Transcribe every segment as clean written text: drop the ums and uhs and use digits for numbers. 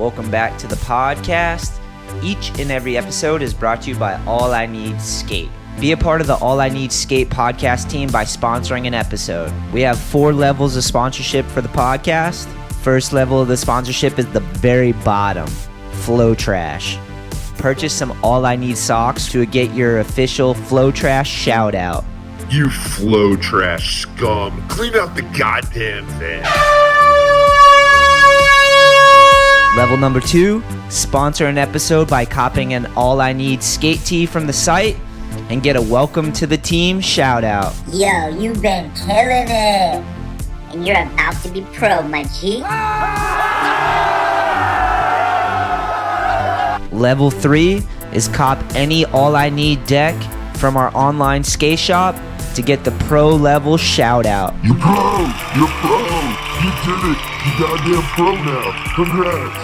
Welcome back to the podcast. Each and every episode is brought to you by All I Need Skate. Be a part of the All I Need Skate podcast team by sponsoring an episode. We have 4 levels of sponsorship for the podcast. First level of the sponsorship is the very bottom, Flow Trash. Purchase some All I Need socks to get your official Flow Trash shout out. You Flow Trash scum. Clean out the goddamn thing. Level number 2, sponsor an episode by copying an All I Need skate tee from the site and get a welcome to the team shout out. Yo, you've been killing it. And you're about to be pro, my G. Level 3 is cop any All I Need deck from our online skate shop to get the pro level shout out. You pro! You're pro! You did it! You goddamn pro now! Congrats!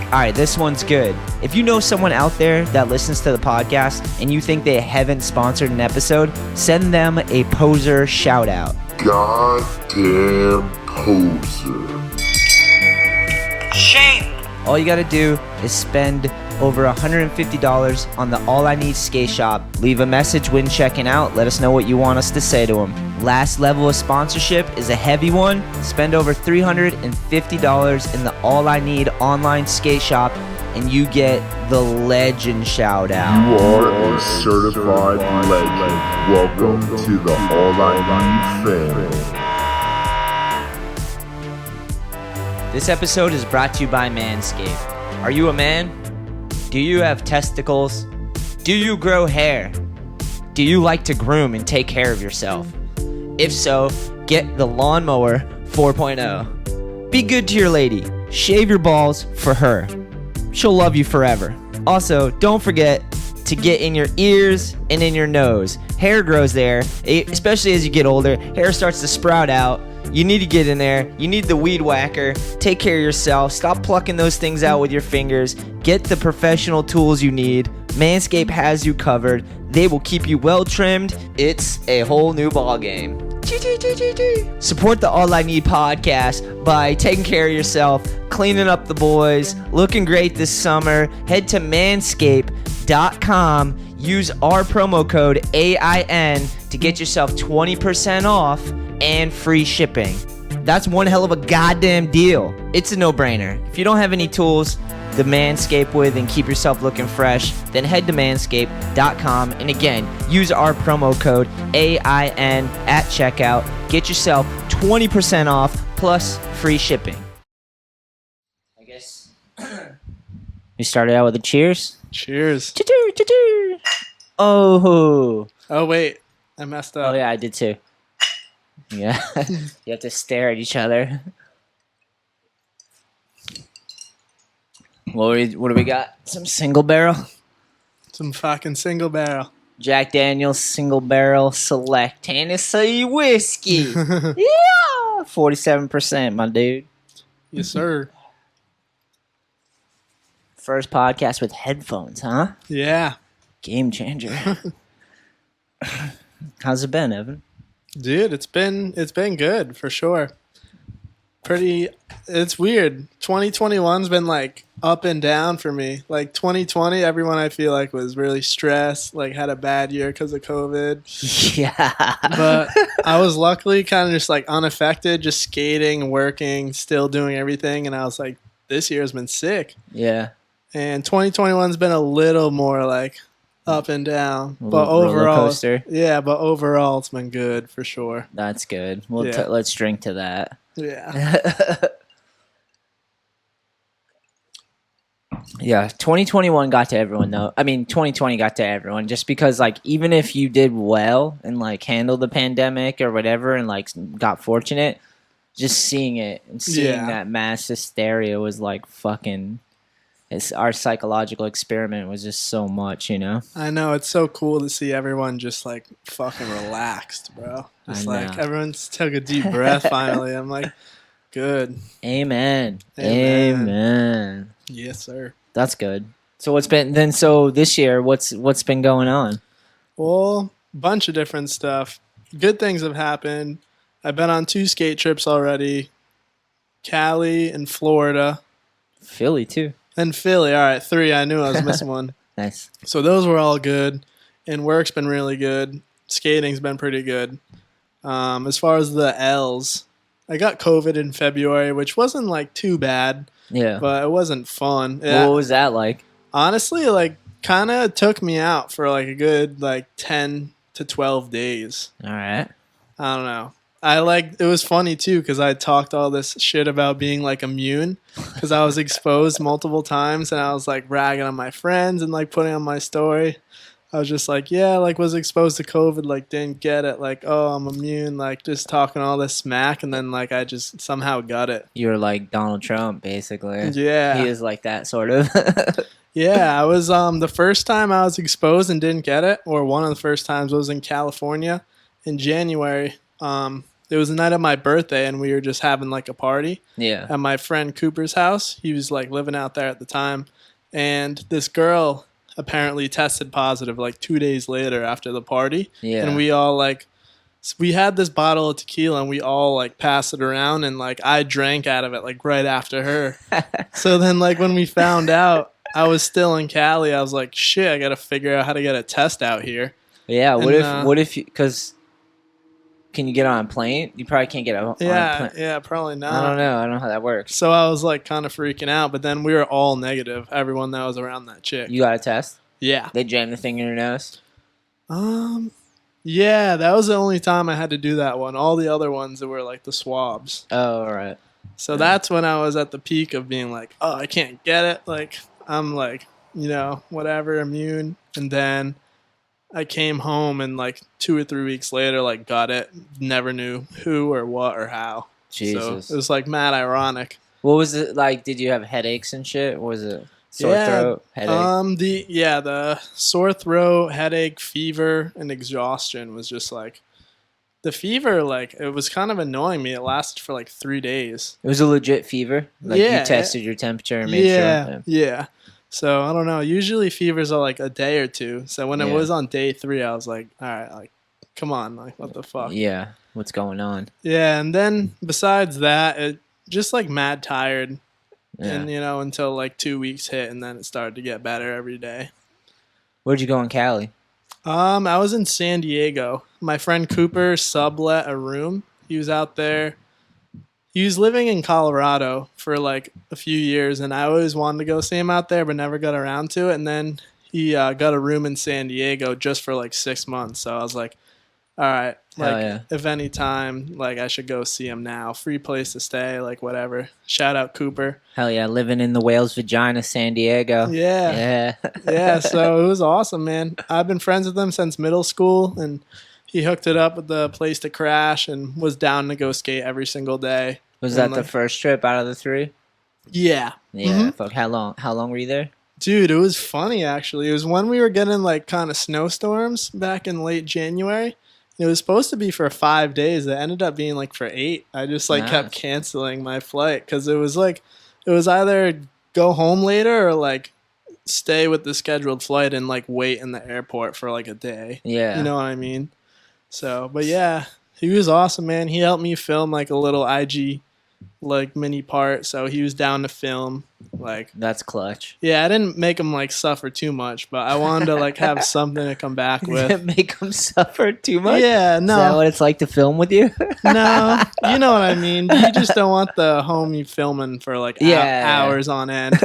Alright, this one's good. If you know someone out there that listens to the podcast and you think they haven't sponsored an episode, send them a poser shout out. Goddamn poser. Shame! All you gotta do is spend over $150 on the All I Need skate shop. Leave a message when checking out. Let us know what you want us to say to them. Last level of sponsorship is a heavy one. Spend over $350 in the All I Need online skate shop and you get the legend shout out. You are a certified legend. Welcome to the All I Need family. This episode is brought to you by Manscaped. Are you a man? Do you have testicles? Do you grow hair? Do you like to groom and take care of yourself? If so, get the Lawnmower 4.0. Be good to your lady. Shave your balls for her. She'll love you forever. Also, don't forget to get in your ears and in your nose. Hair grows there, especially as you get older. Hair starts to sprout out. You need to get in there. You need the weed whacker. Take care of yourself. Stop plucking those things out with your fingers. Get the professional tools you need. Manscaped has you covered. They will keep you well trimmed. It's a whole new ball game. Support the All I Need podcast by taking care of yourself, cleaning up the boys, looking great this summer. Head to manscaped.com. Use our promo code AIN to get yourself 20% off and free shipping. That's one hell of a goddamn deal. It's a no-brainer. If you don't have any tools to manscape with and keep yourself looking fresh, then head to manscaped.com and again, use our promo code AIN at checkout. Get yourself 20% off plus free shipping. I guess we started out with a cheers. Cheers. Choo-choo. Oh. Oh, wait. I messed up. Oh, yeah, I did too. Yeah. You have to stare at each other. What do we got? Some single barrel? Some fucking single barrel. Jack Daniel's single barrel select Tennessee whiskey. Yeah. 47%, my dude. Yes, sir. First podcast with headphones, huh? Yeah. Game changer. How's it been, Evan? Dude, it's been good for sure. It's weird. 2021's been like up and down for me. Like 2020, everyone I feel like was really stressed, like had a bad year because of COVID. Yeah. But I was luckily kind of just like unaffected, just skating, working, still doing everything. And I was like, this year's been sick. Yeah. And 2021's been a little more like up and down, but roller overall, coaster. Yeah, but overall, it's been good for sure. That's good. Well, Yeah. let's drink to that. Yeah, Yeah, 2021 got to everyone though. I mean, 2020 got to everyone just because like even if you did well and like handled the pandemic or whatever and like got fortunate, just seeing it and seeing Yeah. that mass hysteria was like fucking our psychological experiment was just so much, you know? I know it's so cool to see everyone just like fucking relaxed, bro. Just I like know. everyone's took a deep breath finally. I'm like, good. Amen. Amen. Amen. Yes, sir. That's good. So so this year, what's been going on? Well, bunch of different stuff. Good things have happened. I've been on 2 skate trips already. Cali and Florida. Philly too. And Philly. All right, 3. I knew I was missing one. Nice. So those were all good, and work's been really good. Skating's been pretty good. As far as the L's, I got COVID in February, which wasn't like too bad, Yeah. but it wasn't fun. What was that like? Honestly, like kind of took me out for like a good like 10 to 12 days. All right. I don't know. It was funny too because I talked all this shit about being like immune because I was exposed multiple times and I was like ragging on my friends and like putting on my story. I was just like, yeah, like was exposed to COVID, like didn't get it, like, oh, I'm immune, like just talking all this smack, and then like I just somehow got it. You were like Donald Trump, basically. Yeah. He was like that, sort of. Yeah, I was the first time I was exposed and didn't get it, or one of the first times was in California in January. It was the night of my birthday and we were just having like a party Yeah. at my friend Cooper's house. He was like living out there at the time, and this girl apparently tested positive like 2 days later after the party. Yeah. And we all like we had this bottle of tequila and we all like passed it around, and like I drank out of it like right after her. So then like when we found out I was still in Cali, I was like, shit, I gotta figure out how to get a test out here. Yeah. And, What if you, because can you get on a plane? You probably can't get on a plane. Yeah, probably not. I don't know. I don't know how that works. So I was like kind of freaking out, but then we were all negative, everyone that was around that chick. You got a test? Yeah. They jammed the thing in your nose? Yeah, that was the only time I had to do that one. All the other ones, it were like the swabs. Oh, all right. So that's when I was at the peak of being like, oh, I can't get it. Like, I'm like, whatever, immune. And then I came home and like 2 or 3 weeks later, like got it. Never knew who or what or how. Jesus. So it was like mad ironic. What was it like? Did you have headaches and shit? What was it sore throat, headache? The sore throat, headache, fever, and exhaustion was just like the fever. Like it was kind of annoying me. It lasted for like 3 days. It was a legit fever? Like Yeah. you tested your temperature and made sure? Yeah. So I don't know. Usually fevers are like a day or two. So when it Yeah. was on day 3, I was like, all right, like, come on, like, what the fuck? Yeah. What's going on? Yeah. And then besides that, it just like mad tired. Yeah. And, until like 2 weeks hit, and then it started to get better every day. Where'd you go in Cali? I was in San Diego. My friend Cooper sublet a room. He was out there. He was living in Colorado for like a few years, and I always wanted to go see him out there, but never got around to it. And then he got a room in San Diego just for like 6 months. So I was like, all right, Hell like yeah. if any time, like I should go see him now. Free place to stay, like whatever. Shout out Cooper. Hell yeah, living in the whale's vagina, San Diego. Yeah. Yeah. Yeah, so it was awesome, man. I've been friends with him since middle school, and he hooked it up with the place to crash and was down to go skate every single day. Was And, that the like, first trip out of the 3? Yeah. Yeah. Mhm. Fuck. How long were you there? Dude, it was funny actually. It was when we were getting like kind of snowstorms back in late January. It was supposed to be for 5 days. It ended up being like for 8. I just like kept Nice. canceling my flight because it was either go home later or like stay with the scheduled flight and like wait in the airport for like a day. Yeah. You know what I mean? So, but yeah, he was awesome, man. He helped me film like a little IG like mini part, so he was down to film. Like, That's clutch. yeah, I didn't make him like suffer too much, but I wanted to like have something to come back with. Make them suffer too much? Yeah, Is that no, what it's like to film with you? no, you know what I mean. You just don't want the homie filming for like Yeah. hours on end.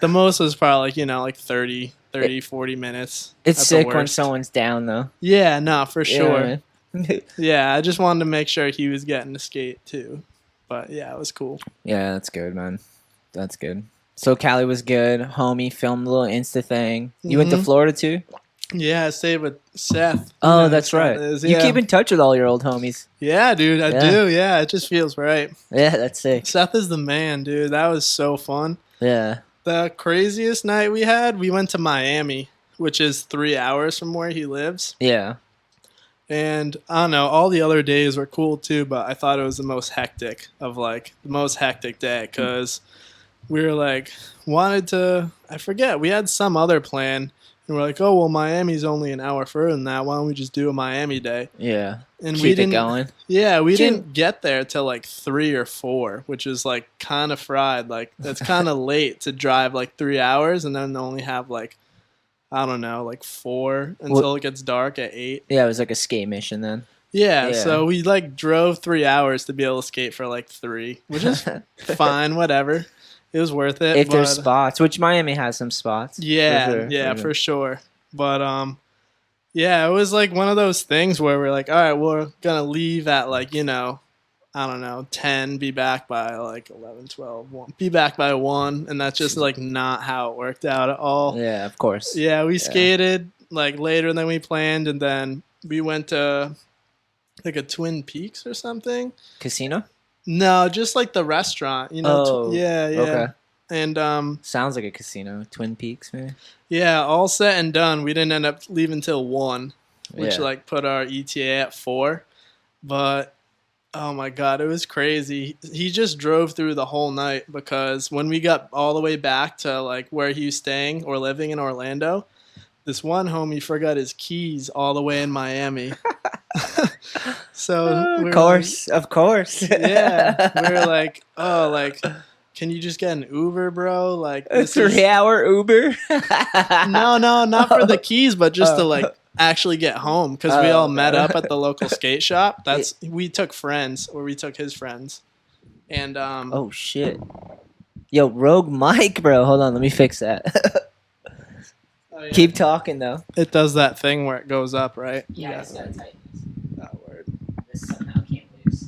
The most was probably like 30, 40 minutes. It's at the sick when worst. someone's down, though. Yeah, no, for You know what I sure. mean? Yeah, I just wanted to make sure he was getting to skate too. But yeah, it was cool. Yeah, that's good, man. That's good. So Cali was good. Homie filmed a little Insta thing. You went to Mhm. Florida too? Yeah, I stayed with Seth. Oh, You know that's who right. Seth is, You yeah. keep in touch with all your old homies. Yeah, dude, I Yeah. do. Yeah, it just feels right. Yeah, that's sick. Seth is the man, dude. That was so fun. Yeah. The craziest night we had, we went to Miami, which is 3 hours from where he lives. Yeah. And I don't know, all the other days were cool too, but I thought it was the most hectic day because we were like, I forget, we had some other plan And we're like, oh well, Miami's only an hour further than that. Why don't we just do a Miami day? Yeah. And we Keep it didn't. going. Yeah, we Dude. didn't get there till like 3 or 4, which is like kind of fried. Like that's kind of late to drive like 3 hours and then only have like, I don't know, like 4 until it gets dark at 8. Yeah, it was like a skate mission then. Yeah, Yeah. so we like drove 3 hours to be able to skate for like 3, which is fine, whatever. It was worth it. If there's but- spots, which Miami has some spots. Yeah, for sure. But yeah, it was like one of those things where we're like, all right, we're gonna leave at like, you know, I don't know, 10, be back by like 11, 12, 1. Be back by 1, and that's just like not how it worked out at all. Yeah, of course. Yeah, we skated like later than we planned, and then we went to like a Twin Peaks or something. Casino? No, just like the restaurant, you know. Oh, Yeah. okay. And Sounds like a casino. Twin Peaks, maybe? yeah, all set and done. We didn't end up leaving till 1, which Yeah. like put our ETA at 4. But oh my god, it was crazy. He just drove through the whole night because when we got all the way back to like where he was staying or living in Orlando, this one homie forgot his keys all the way in Miami. So we were Of course. like, yeah, we were like, oh, like, can you just get an Uber, bro? Like, A this is- 3-hour Uber? no, not for the keys, but just to like actually get home because we Oh, all met okay. up at the local skate shop. We took friends, or we took his friends, and Oh, shit. Yo, Rogue Mike, bro. Hold on, let me fix that. oh, yeah. Keep talking, though. It does that thing where it goes up, right? Yeah, it's gotta tighten this. Oh, word. This somehow can't loose.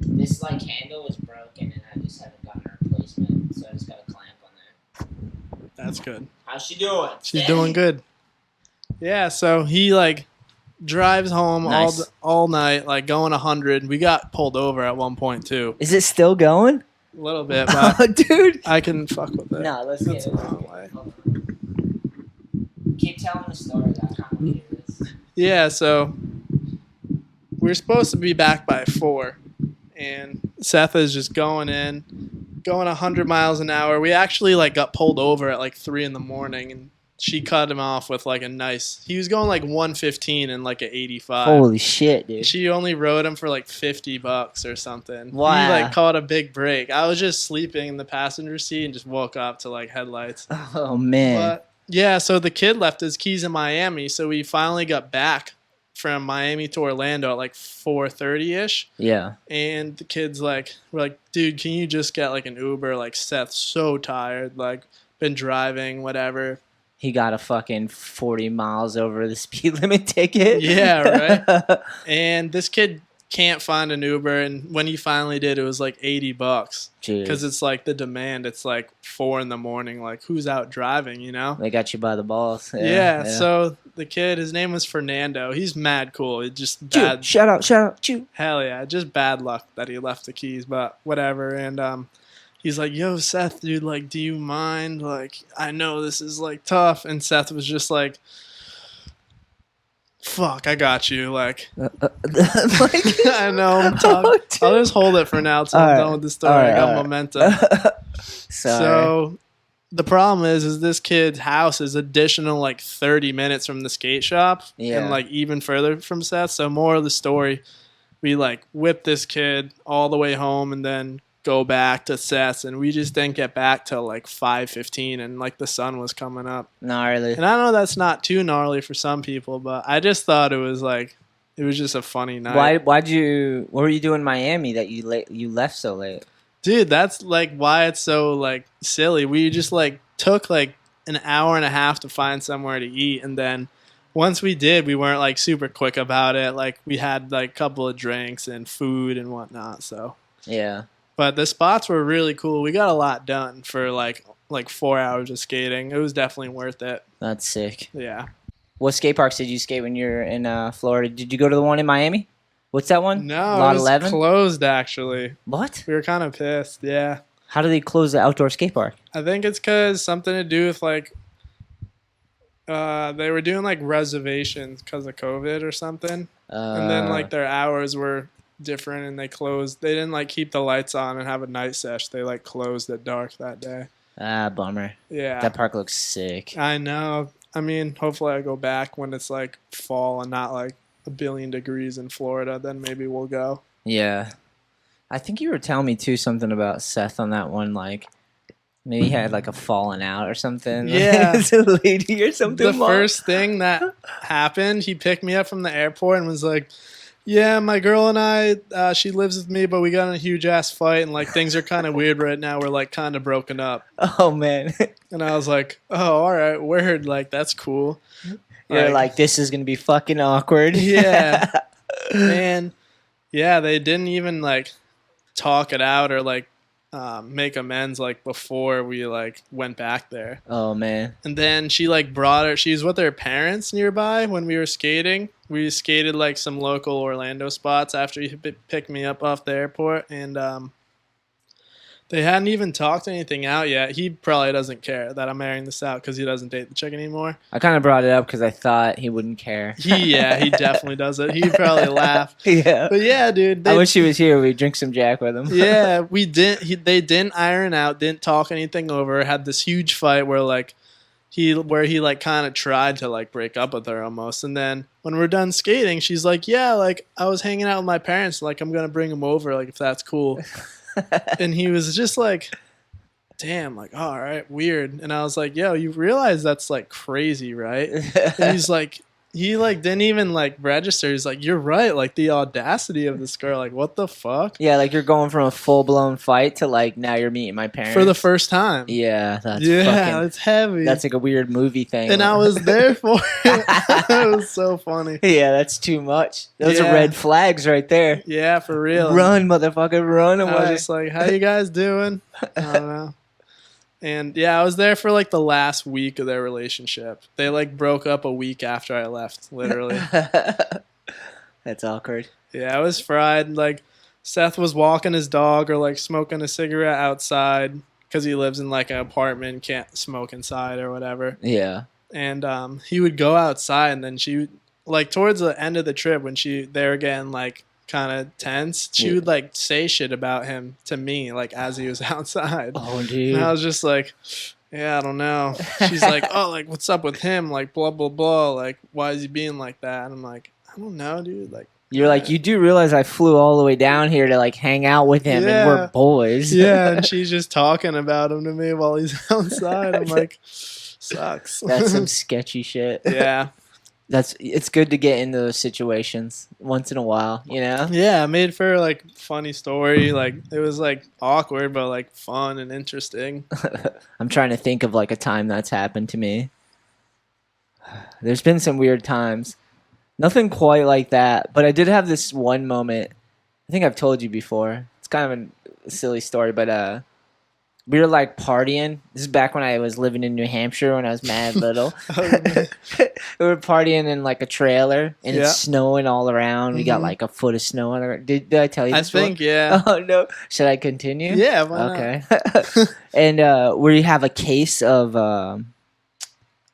This like handle is broken, and I just haven't gotten a replacement, so I just got a clamp on there. That's good. How's she doing? She's doing good. Yeah, so he like drives home Nice. all night, like going 100. We got pulled over at one point too, Is it still going? a little bit, but Oh, dude. I can fuck with it. No, let's That's get the it. wrong way. Keep telling the story. I kind of hear this. Yeah, so we're supposed to be back by 4, and Seth is just going 100 miles an hour. We actually like got pulled over at like 3 in the morning, and she cut him off with like a nice. He was going like 115 and like an 85. Holy shit, dude. She only rode him for like $50 or something. Wow. He like caught a big break. I was just sleeping in the passenger seat and just woke up to like headlights. Oh, man. But yeah, so the kid left his keys in Miami, so we finally got back from Miami to Orlando at like 4:30ish, Yeah. and the kid's like, we're like, dude, can you just get like an Uber? Like Seth's so tired, like been driving, whatever. He got a fucking 40 miles over the speed limit ticket. Yeah, right. And this kid can't find an Uber, and when he finally did, it was like $80 Dude. because it's like the demand. It's like 4 in the morning. Like who's out driving? You know. They got you by the balls. Yeah, so the kid, his name was Fernando. He's mad cool. It just Chew, bad. shout out, chew. Hell yeah, just bad luck that he left the keys, but whatever. And he's like, "Yo, Seth, dude, like, do you mind? Like, I know this is like tough." And Seth was just like, "Fuck, I got you." Like, Like, I know. I'm talking. I'll just hold it for now till I'm Alright, done with the story. alright, I got alright. momentum. Sorry. So the problem is this kid's house is additional like 30 minutes from the skate shop Yeah. and like even further from Seth. So more of the story, we like whip this kid all the way home and then go back to Seth's, and we just didn't get back till like 5:15, and like the sun was coming up. Gnarly. And I know that's not too gnarly for some people, but I just thought it was just a funny night. What were you doing in Miami that you left so late? Dude, that's like why it's so like silly. We just like took like an hour and a half to find somewhere to eat, and then once we did, we weren't like super quick about it. Like we had like a couple of drinks and food and whatnot. So, Yeah. but the spots were really cool. We got a lot done for like 4 hours of skating. It was definitely worth it. That's sick. Yeah. What skate parks did you skate when you were in Florida? Did you go to the one in Miami? What's that one? No, Lot it was 11? closed actually. What? We were kind of pissed. Yeah. How do they close the outdoor skate park? I think it's because something to do with like they were doing like reservations because of COVID or something, and then like their hours were different and they closed. They didn't like keep the lights on and have a night sesh. They like closed at dark that day. Ah, bummer. Yeah. That park looks sick. I know. I mean, hopefully I go back when it's like fall and not like a billion degrees in Florida. Then maybe we'll go. Yeah. I think you were telling me too something about Seth on that one, like maybe he had like a falling out or something. Yeah. It's a lady or something. The first thing that happened, he picked me up from the airport and was like, "Yeah, my girl and I, she lives with me, but we got in a huge ass fight and like things are kind of weird right now. We're like kind of broken up." Oh man. And I was like, "Oh, all right, weird. Like that's cool." You're like, this is gonna be fucking awkward. Yeah. Man, yeah, they didn't even like talk it out or like make amends like before we like went back there. Oh man. And then she like brought her. She was with her parents nearby when we were skating. We skated like some local Orlando spots after he picked me up off the airport, and they hadn't even talked anything out yet. He probably doesn't care that I'm airing this out because he doesn't date the chick anymore. I kind of brought it up because I thought he wouldn't care. He definitely does it. He'd probably laugh. Yeah. But yeah, dude. I wish he was here. We'd drink some Jack with him. Yeah, we didn't. They didn't iron out. Didn't talk anything over. Had this huge fight where like he like kind of tried to like break up with her almost. And then when we're done skating, she's like, "Yeah, like I was hanging out with my parents. Like I'm gonna bring them over. Like if that's cool." And he was just like, "Damn, like all right, weird." And I was like, "Yo, you realize that's like crazy, right?" And he's like. He like didn't even like register. He's like, "You're right. Like the audacity of this girl. Like what the fuck?" Yeah, like you're going from a full blown fight to like now you're meeting my parents For the first time. Yeah, that's It's heavy. That's like a weird movie thing. And I was there for it. It was so funny. Yeah, that's too much. Those Yeah. are red flags right there. Yeah, for real. Run, motherfucker, run I away. was just like, "How you guys doing?" I don't know. And yeah, I was there for like the last week of their relationship. They like broke up a week after I left, literally. That's awkward. Yeah, I was fried. Like Seth was walking his dog or like smoking a cigarette outside because he lives in like an apartment, can't smoke inside or whatever. Yeah. And he would go outside, and then she would, like towards the end of the trip when they were getting like kind of tense, she would like say shit about him to me like as he was outside. Oh, dude. And I was just like, "Yeah, I don't know." She's like, "Oh, like what's up with him? Like blah blah blah. Like why is he being like that?" And I'm like, "I don't know, dude. Like You're like, you do realize I flew all the way down here to like hang out with him and we're Yeah. boys. yeah." And she's just talking about him to me while he's outside. I'm like, sucks. That's some sketchy shit. Yeah. It's good to get into those situations once in a while, you know? Yeah, made for like funny story. Like it was like awkward, but like fun and interesting. I'm trying to think of like a time that's happened to me. There's been some weird times. Nothing quite like that, but I did have this one moment. I think I've told you before. It's kind of a silly story, but we were like partying. This is back when I was living in New Hampshire when I was mad little. We were partying in like a trailer and Yeah. it's snowing all around. We got Mhm. like a foot of snow on the ground. Did I tell you I this before? think, yeah. Oh no. Should I continue? Yeah, why not? Okay. And we have a case of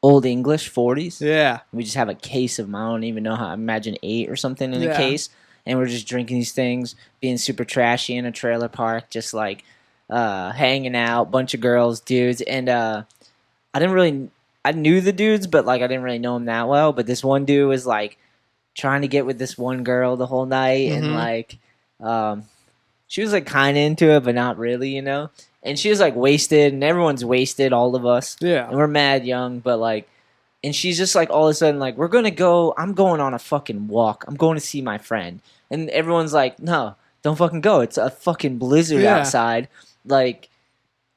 Old English 40s. Yeah. We just have a case of them. I don't even know how. I imagine 8 or something in a Yeah. case. And we're just drinking these things, being super trashy in a trailer park, just like hanging out, bunch of girls, dudes. And I knew the dudes, but like I didn't really know them that well. But this one dude was like trying to get with this one girl the whole night, and Mhm. like she was like kind of into it, but not really, you know. And she was like wasted, and everyone's wasted, all of us. Yeah. And we're mad young, but like, and she's just like all of a sudden like, I'm going on a fucking walk. I'm going to see my friend. And everyone's like, no, don't fucking go. It's a fucking blizzard Yeah. outside. Like,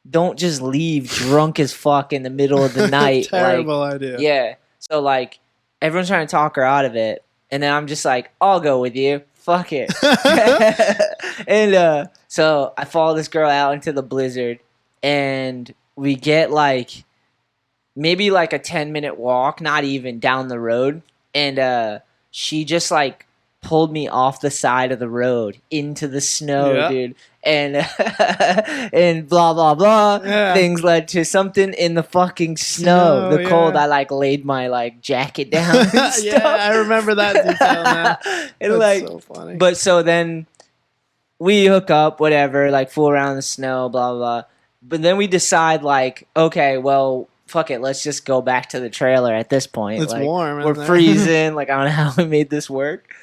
don't just leave drunk as fuck in the middle of the night. Terrible Like, idea. yeah. So like, everyone's trying to talk her out of it. And then I'm just like, I'll go with you. Fuck it. And so I follow this girl out into the blizzard, and we get like maybe like a 10-minute walk, not even, down the road, and she just like pulled me off the side of the road into the snow, Yeah. dude. And and blah blah blah. Yeah. Things led to something in the fucking snow. Snow, The cold. yeah. I like laid my like jacket down. And Yeah, stuff. I remember that detail now. And That's like, so funny. but so then we hook up, whatever, like fool around in the snow, blah blah blah. But then we decide like, okay, well, fuck it, let's just go back to the trailer at this point. It's like, warm in We're there. freezing. Like, I don't know how we made this work.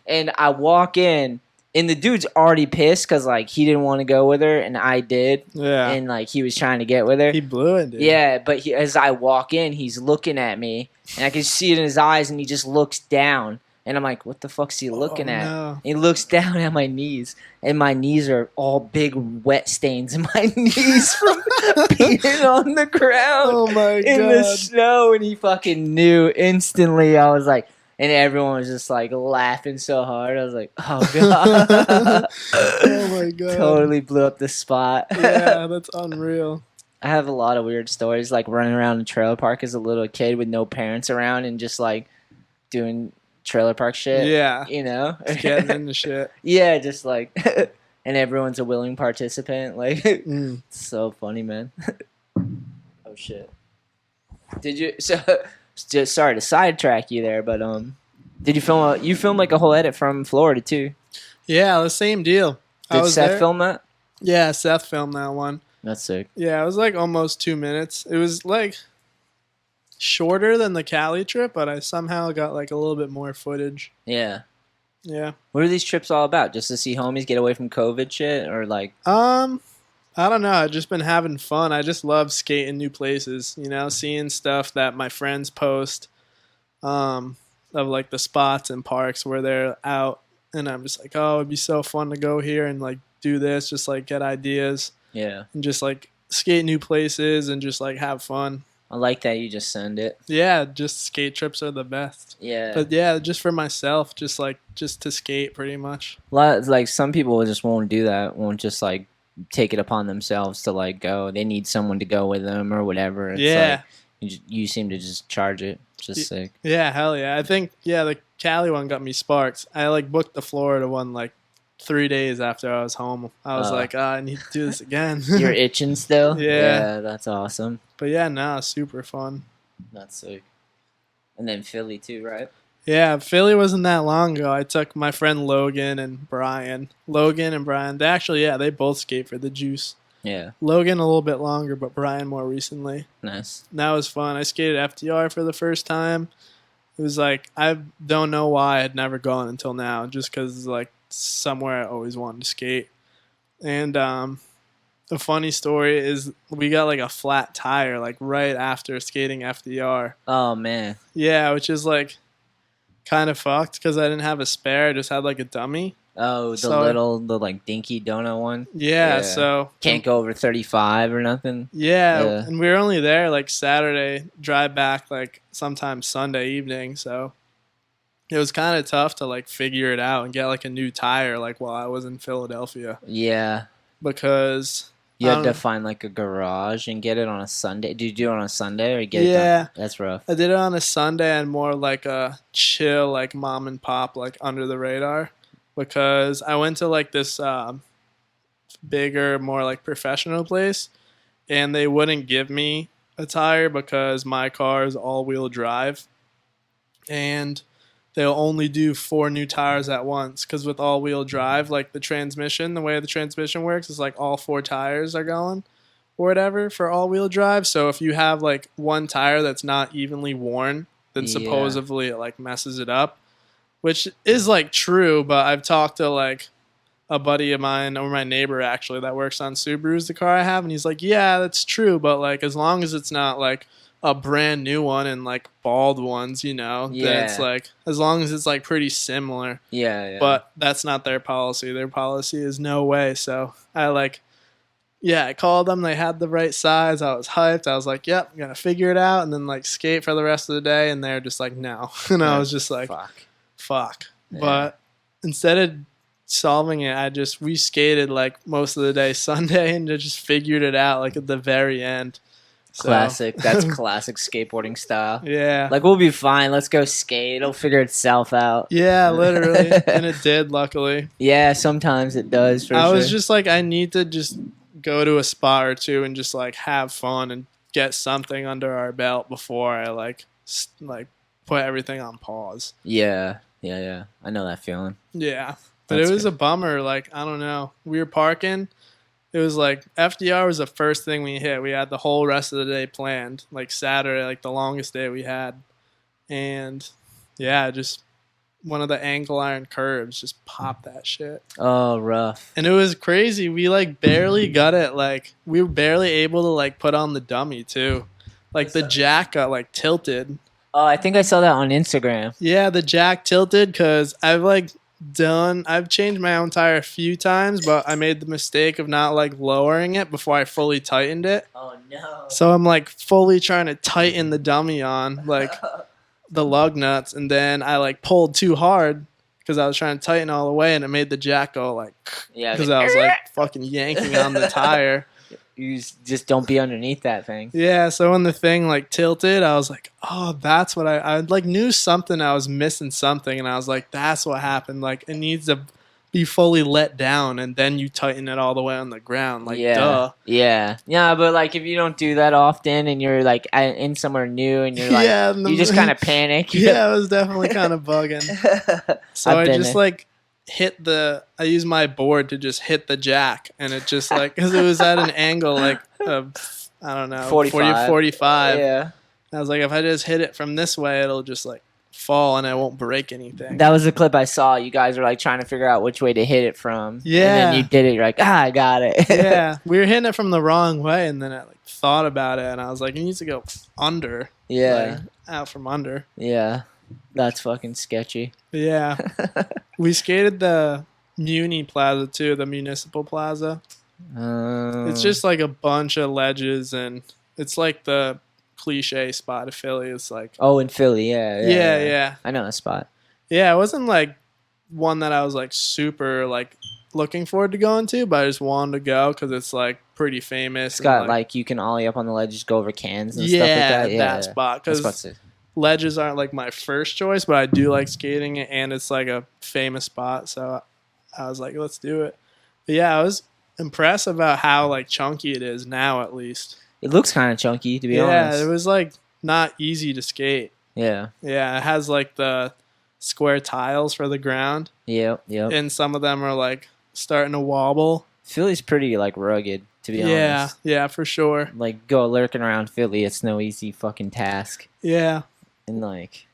And I walk in, and the dude's already pissed because like he didn't want to go with her, and I did. Yeah. And like he was trying to get with her. He blew it, dude. Yeah, but as I walk in, he's looking at me, and I can see it in his eyes, and he just looks down. And I'm like, what the fuck's he looking at? No. He looks down at my knees, and my knees are all big wet stains in my knees from peeing on the ground Oh my in god. the snow. And he fucking knew instantly. I was like, and everyone was just like laughing so hard. I was like, oh god. Oh my god. Totally blew up the spot. Yeah, that's unreal. I have a lot of weird stories, like running around a trailer park as a little kid with no parents around and just like doing trailer park shit. Yeah. You know? Just getting into shit. Yeah, just like, and everyone's a willing participant. Like, Mm. it's so funny, man. Oh shit. Did you? So, just sorry to sidetrack you there, but did you film? You filmed like a whole edit from Florida too. Yeah, the same deal. I Did was Seth there. film that? Yeah, Seth filmed that one. That's sick. Yeah, it was like almost 2 minutes. It was like shorter than the Cali trip, but I somehow got like a little bit more footage. Yeah. Yeah. What are these trips all about? Just to see homies get away from COVID shit, or like? I don't know. I've just been having fun. I just love skating new places, you know, seeing stuff that my friends post of like the spots and parks where they're out. And I'm just like, oh, it'd be so fun to go here and like do this, just like get ideas Yeah. and just like skate new places and just like have fun. I like that you just send it. Yeah, just skate trips are the best. Yeah. But yeah, just for myself, just to skate pretty much. Like some people just won't do that. Won't just like take it upon themselves to like go. They need someone to go with them or whatever. It's Yeah. like, you seem to just charge it. Just sick. Yeah, hell yeah. I think, yeah, the Cali one got me sparks. I like booked the Florida one like 3 days after I was home. I was like, I need to do this again. You're itching still? Yeah. That's awesome. But yeah, no, super fun. That's sick. And then Philly too, right? Yeah, Philly wasn't that long ago. I took my friend Logan and Brian. They actually, yeah, they both skate for the Juice. Yeah. Logan a little bit longer, but Brian more recently. Nice. That was fun. I skated FDR for the first time. It was like, I don't know why I had never gone until now, just because it's like somewhere I always wanted to skate. And the funny story is we got like a flat tire like right after skating FDR. Oh man. Yeah, which is like kind of fucked because I didn't have a spare. I just had like a dummy. Oh, the So- like dinky donut one. Yeah, Yeah. so Can't go over 35 or nothing. Yeah, Yeah. and we were only there like Saturday, drive back like sometime Sunday evening, so it was kind of tough to like figure it out and get like a new tire like while I was in Philadelphia Yeah. because You had to Um, find like a garage and get it on a Sunday. Did you do it on a Sunday or get it Yeah. done? That's rough. I did it on a Sunday and more like a chill like mom and pop like under the radar because I went to like this bigger more like professional place and they wouldn't give me a tire because my car is all-wheel drive and they'll only do 4 new tires at once because with all-wheel drive like the way the transmission works is like all 4 tires are going or whatever for all-wheel drive. So if you have like one tire that's not evenly worn, then Yeah. supposedly it like messes it up, which is like true. But I've talked to like a buddy of mine or my neighbor actually that works on Subaru's, the car I have, and he's like, yeah, that's true, but like as long as it's not like a brand new one and like bald ones, you know, then it's Yeah. like as long as it's like pretty similar. Yeah. But that's not their policy. Their policy is no way. So I called them. They had the right size. I was hyped. I was like, yep, I'm going to figure it out and then like skate for the rest of the day. And they're just like, no. And I was just like, fuck. Yeah. But instead of solving it, we skated like most of the day Sunday and just figured it out like at the very end. So, Classic. That's classic skateboarding style. Yeah. Like, we'll be fine. Let's go skate. It'll figure itself out. Yeah, literally. And it did, luckily. Yeah, sometimes it does. For I sure. was just like, I need to just go to a spot or two and just like have fun and get something under our belt before I like put everything on pause. Yeah. I know that feeling. Yeah. But That's it was good. a bummer. Like, I don't know. We were parking It was like FDR was the first thing we hit. We had the whole rest of the day planned, like Saturday, like the longest day we had. And yeah, just one of the ankle iron curves just popped that shit. Oh, rough. And it was crazy. We like barely got it. Like we were barely able to like put on the dummy too. Like the jack got like tilted. Oh, I think I saw that on Instagram. Yeah, the jack tilted because I've changed my own tire a few times, but I made the mistake of not like lowering it before I fully tightened it. Oh no. So I'm like fully trying to tighten the dummy on like the lug nuts, and then I like pulled too hard because I was trying to tighten all the way, and it made the jack go like Yeah, because I was like fucking yanking on the tire. you just don't be underneath that thing. Yeah, so when the thing like tilted, I was like, oh, that's what I like knew something. I was missing something, and I was like, that's what happened. Like it needs to be fully let down, and then you tighten it all the way on the ground. Like, duh. Yeah. But like if you don't do that often, and you're like in somewhere new, and you're like, Yeah, you just kind of panic. Yeah, I was definitely kind of bugging. So I've I been just there. like I used my board to just hit the jack, and it just like because it was at an angle like of I don't know 45. 45. Yeah. I was like, if I just hit it from this way, it'll just like fall and I won't break anything. That was the clip I saw. You guys were like trying to figure out which way to hit it from. Yeah. And then you did it. You're like, I got it. Yeah, we were hitting it from the wrong way, and then I like thought about it, and I was like, it needs to go under. Yeah. like, out from under. Yeah. That's fucking sketchy. But yeah, we skated the Muni Plaza too, the Municipal Plaza. It's just like a bunch of ledges, and it's like the cliche spot of Philly. It's like Oh, in Philly. Yeah. I know that spot. Yeah, it wasn't like one that I was like super like looking forward to going to, but I just wanted to go because it's like pretty famous. It's got like you can ollie up on the ledge, just go over cans and stuff like yeah, that. Yeah, that spot That's because what's ledges aren't like my first choice, but I do like skating it, and it's like a famous spot. So I was like, let's do it. But yeah, I was impressed about how like chunky it is now, at least. It looks kind of chunky, to be Yeah, honest. it was like not easy to skate. Yeah. Yeah, it has like the square tiles for the ground, Yep. and some of them are like starting to wobble. Philly's pretty like rugged, to be Yeah, honest. yeah, for sure. Like go lurking around Philly, it's no easy fucking task. Yeah, And like,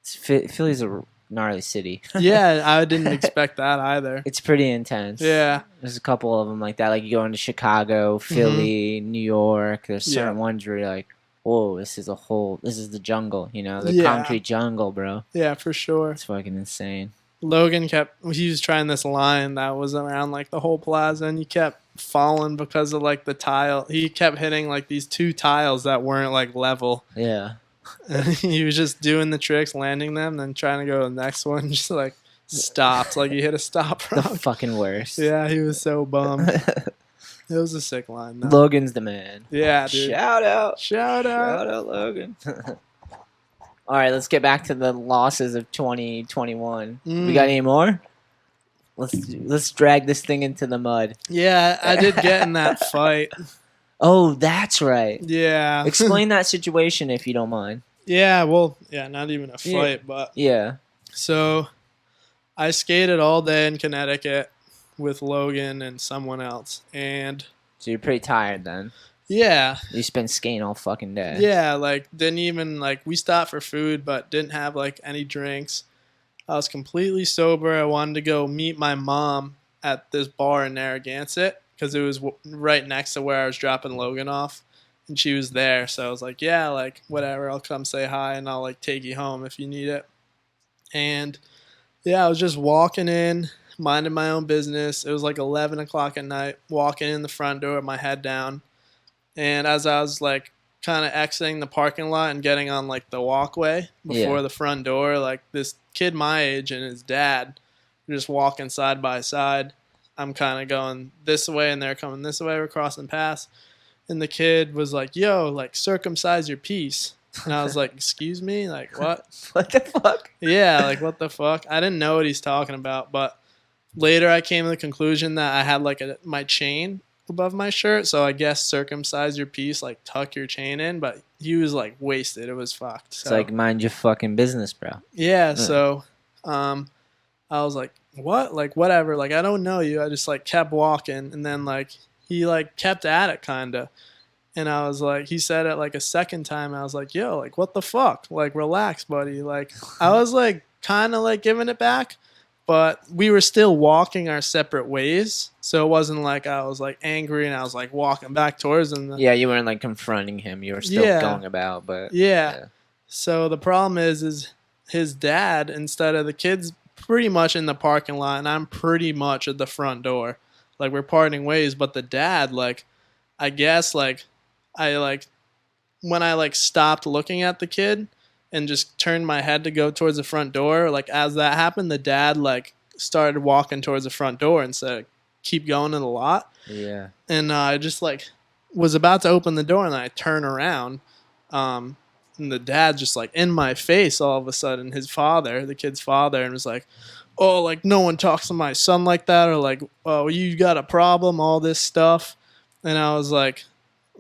Philly's a gnarly city. yeah, I didn't expect that either. It's pretty intense. Yeah, There's a couple of them like that. Like you go into Chicago, Philly, New York. There's certain Yeah. ones where you're like, whoa, this is the jungle, the Yeah. concrete jungle, bro. yeah, for sure. It's fucking insane. Logan he was trying this line that was around like the whole plaza, and he kept falling because of like the tile. He kept hitting like these two tiles that weren't like level. Yeah. And he was just doing the tricks, landing them, then trying to go to the next one, just like stopped, like he hit a stop The rock. fucking worst. Yeah, he was so bummed. It was a sick line, though. Logan's the man. Yeah, dude. Shout out. Shout out. Shout out, Logan. All right, let's get back to the losses of 2021. We got any more? Let's drag this thing into the mud. Yeah, I did get in that fight. Oh, that's right. Yeah. Explain that situation if you don't mind. Yeah, well, yeah, not even a fight, but Yeah. so I skated all day in Connecticut with Logan and someone else. And So you're pretty tired then. yeah, You spent skating all fucking day. yeah, like didn't even like we stopped for food but didn't have like any drinks. I was completely sober. I wanted to go meet my mom at this bar in Narragansett because it was right next to where I was dropping Logan off, and she was there. So I was like, yeah, like whatever, I'll come say hi and I'll like take you home if you need it. And yeah, I was just walking in, minding my own business. It was like 11 o'clock at night, walking in the front door with my head down. And as I was like kind of exiting the parking lot and getting on like the walkway before the front door, like this kid my age and his dad were just walking side by side. I'm kind of going this way and they're coming this way. We're crossing paths. And the kid was like, yo, like circumcise your piece. And I was like, excuse me? Like, what? What the fuck? Yeah, like what the fuck? I didn't know what he's talking about, but later I came to the conclusion that I had like my chain above my shirt, so I guess circumcise your piece, like tuck your chain in, but he was like wasted. It was fucked. So It's like mind your fucking business, bro. yeah, so I was like, what? Like whatever, like I don't know you. I just like kept walking, and then like he like kept at it kind of. And I was like, he said it like a second time. I was like, yo, like, what the fuck? Like, relax, buddy. Like, I was like, kind of like giving it back, but we were still walking our separate ways. So it wasn't like I was like angry and I was like walking back towards him. Yeah, you weren't like confronting him. You were still Yeah. going about, but Yeah. So the problem is his dad, instead of the kids pretty much in the parking lot, and I'm pretty much at the front door. Like, we're parting ways, but the dad, like, I guess, like, when I like stopped looking at the kid and just turned my head to go towards the front door, like as that happened, the dad like started walking towards the front door and said, "Keep going in the lot." yeah. And I just like was about to open the door and I turn around, and the dad just like in my face all of a sudden, his father, the kid's father, and was like, "Oh, like no one talks to my son like that," or like, "Oh, you got a problem," all this stuff. And I was like,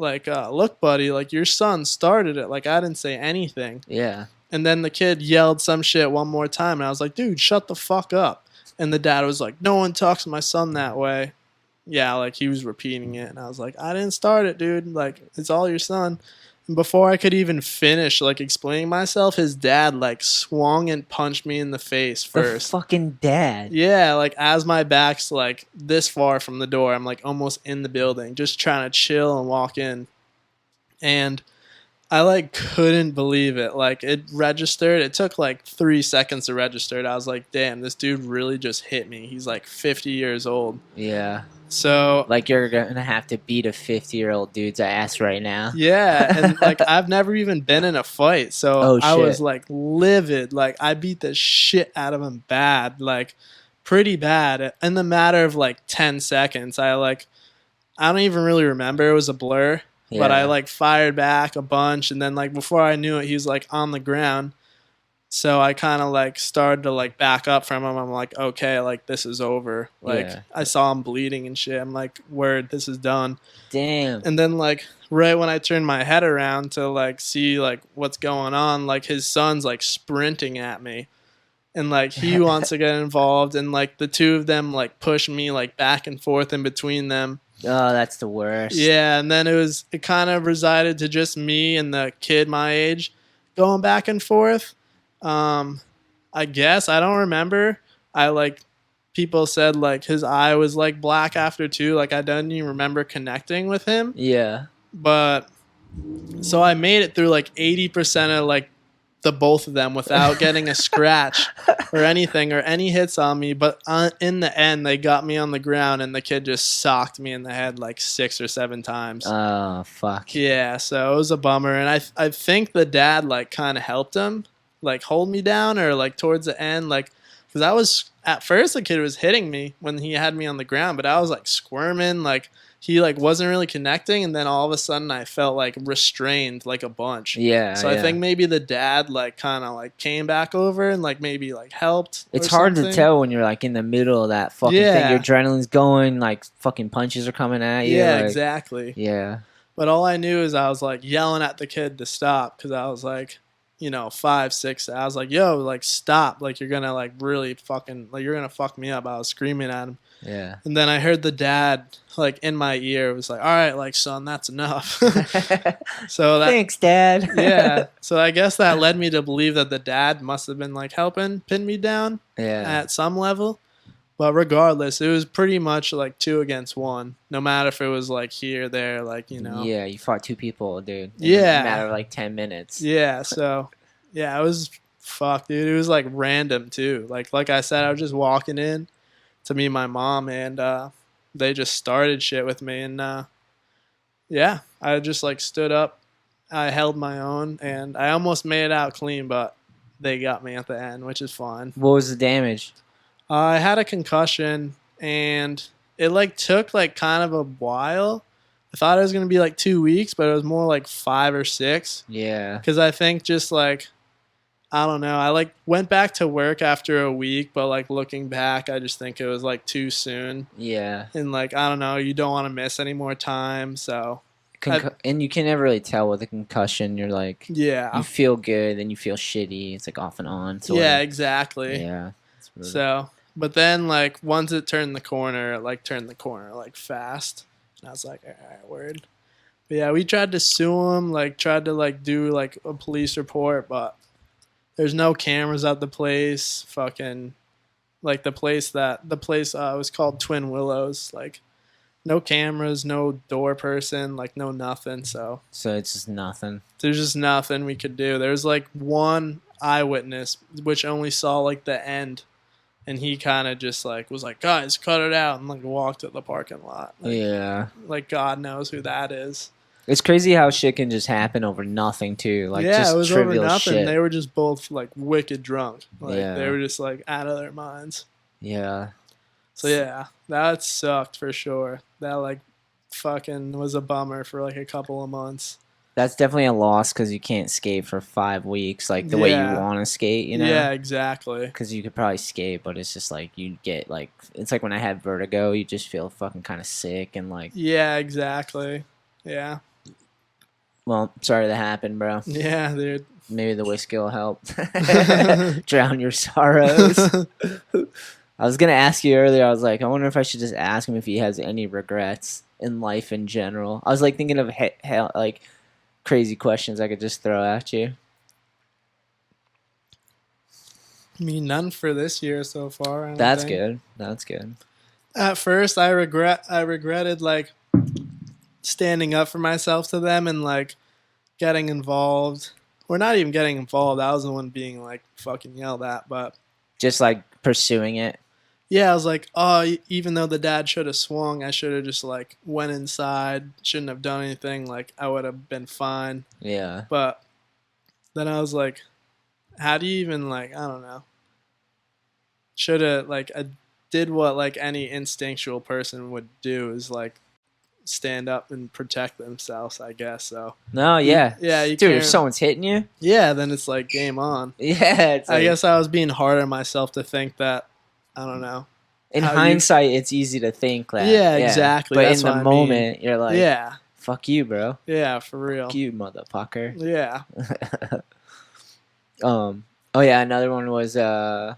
look, buddy, like your son started it. Like I didn't say anything. Yeah. And then the kid yelled some shit one more time. And I was like, dude, shut the fuck up. And the dad was like, no one talks to my son that way. Yeah, like he was repeating it. And I was like, I didn't start it, dude. Like it's all your son. And before I could even finish like explaining myself, his dad like swung and punched me in the face The first. fucking dad. Yeah, like as my back's like this far from the door, I'm like almost in the building, just trying to chill and walk in. And I like couldn't believe it. Like it registered. It took like 3 seconds to register it. I was like, damn, this dude really just hit me. He's like 50 years old. Yeah. So Like you're gonna have to beat a 50-year-old dude's ass right now. yeah, and like I've never even been in a fight, so Oh, I was shit. like livid. Like I beat the shit out of him bad, like pretty bad. In the matter of like 10 seconds, I don't even really remember. It was a blur, but I Yeah. like fired back a bunch, and then like before I knew it, he was like on the ground. So I kind of like started to like back up from him. I'm like, okay, like this is over. Like Yeah. I saw him bleeding and shit. I'm like, word, this is done. Damn. And then like right when I turned my head around to like see like what's going on, like his son's like sprinting at me. And like he wants to get involved, and like the two of them like push me like back and forth in between them. Oh, that's the worst. Yeah, and then it kind of resided to just me and the kid my age going back and forth. I guess I don't remember. I like people said like his eye was like black after too. Like I don't even remember connecting with him. Yeah. But so I made it through like 80% of like the both of them without getting a scratch or anything or any hits on me. But in the end, they got me on the ground and the kid just socked me in the head like 6 or 7 times. Oh, fuck. Yeah, so it was a bummer. And I think the dad like kind of helped him like hold me down, or like towards the end, like because I was at first the kid was hitting me when he had me on the ground, but I was like squirming, like he like wasn't really connecting, and then all of a sudden I felt like restrained like a bunch. Yeah. So I yeah. think maybe the dad like kind of like came back over and like maybe like helped. It's or hard to something. tell when you're like in the middle of that fucking Yeah. thing. Your adrenaline's going, like fucking punches are coming at you. Yeah, like- exactly. Yeah. But all I knew is I was like yelling at the kid to stop, because I was like, 5, 6. I was like, yo, like stop. Like you're gonna like really fucking like you're gonna fuck me up. I was screaming at him. Yeah. And then I heard the dad like in my ear was like, all right, like son, that's enough. So that Thanks, Dad. yeah. So I guess that led me to believe that the dad must have been like helping pin me down Yeah. at some level. But regardless, it was pretty much like 2 against 1. No matter if it was like here, there, like Yeah, you fought 2 people, dude. Yeah. In a matter of like 10 minutes. Yeah, so yeah, it was fuck, dude. It was like random too. Like I said, I was just walking in to meet my mom, and they just started shit with me, and yeah, I just like stood up. I held my own, and I almost made it out clean, but they got me at the end, which is fine. What was the damage? I had a concussion, and it like took like kind of a while. I thought it was gonna be like 2 weeks, but it was more like 5 or 6. Yeah. Because I think just like, I don't know. I like went back to work after a week, but like looking back, I just think it was like too soon. Yeah. And like, I don't know, you don't want to miss any more time. So And you can never really tell with a concussion. You're like, yeah. you feel good, then you feel shitty. It's like off and on. So Yeah, exactly. Yeah. It's really- So, but then like once it turned the corner, it like turned the corner like fast. And I was like, all right, word. But yeah, we tried to sue him, like tried to like do like a police report, but there's no cameras at the place. Fucking like the place was called Twin Willows. Like no cameras, no door person, like no nothing. So it's just nothing. there's just nothing we could do. There's like one eyewitness which only saw like the end, and he kind of just like was like, guys, cut it out, and like walked to the parking lot. Like, Yeah. like God knows who that is. It's crazy how shit can just happen over nothing too. Like Yeah, just it was over trivial nothing. shit. They were just both like wicked drunk. Like Yeah. they were just like out of their minds. Yeah. So yeah, that sucked for sure. That like fucking was a bummer for like a couple of months. That's definitely a loss because you can't skate for 5 weeks like the way you Yeah. want to skate, you know? Yeah, exactly. Because you could probably skate, but it's just like you get like it's like when I had vertigo, you just feel fucking kind of sick and like. Yeah, exactly. Yeah. Well, sorry that happened, bro. Yeah, dude. Maybe the whiskey will help drown your sorrows. I was gonna ask you earlier. I was like, I wonder if I should just ask him if he has any regrets in life in general. I was like thinking of like crazy questions I could just throw at you. I mean, none for this year so far. I don't That's think. good. That's good. At first, I regretted like standing up for myself to them and like getting involved. Or not even getting involved. I was the one being like fucking yelled at. But Just like pursuing it. yeah, I was like, oh, even though the dad should have swung, I should have just like went inside. Shouldn't have done anything. Like I would have been fine. Yeah. But then I was like, how do you even like? I don't know. Should have like I did what like any instinctual person would do is like stand up and protect themselves, I guess. So No, yeah. yeah, you Dude, can't- if someone's hitting you, yeah, then it's like game on. yeah. It's I like, guess I was being hard on myself to think that. I don't know. in how you- hindsight, it's easy to think that. Yeah, exactly. But That's in the what I mean. moment, you're like, Yeah, fuck you, bro. yeah, for real. Fuck you, motherfucker. Yeah, Oh yeah, another one was what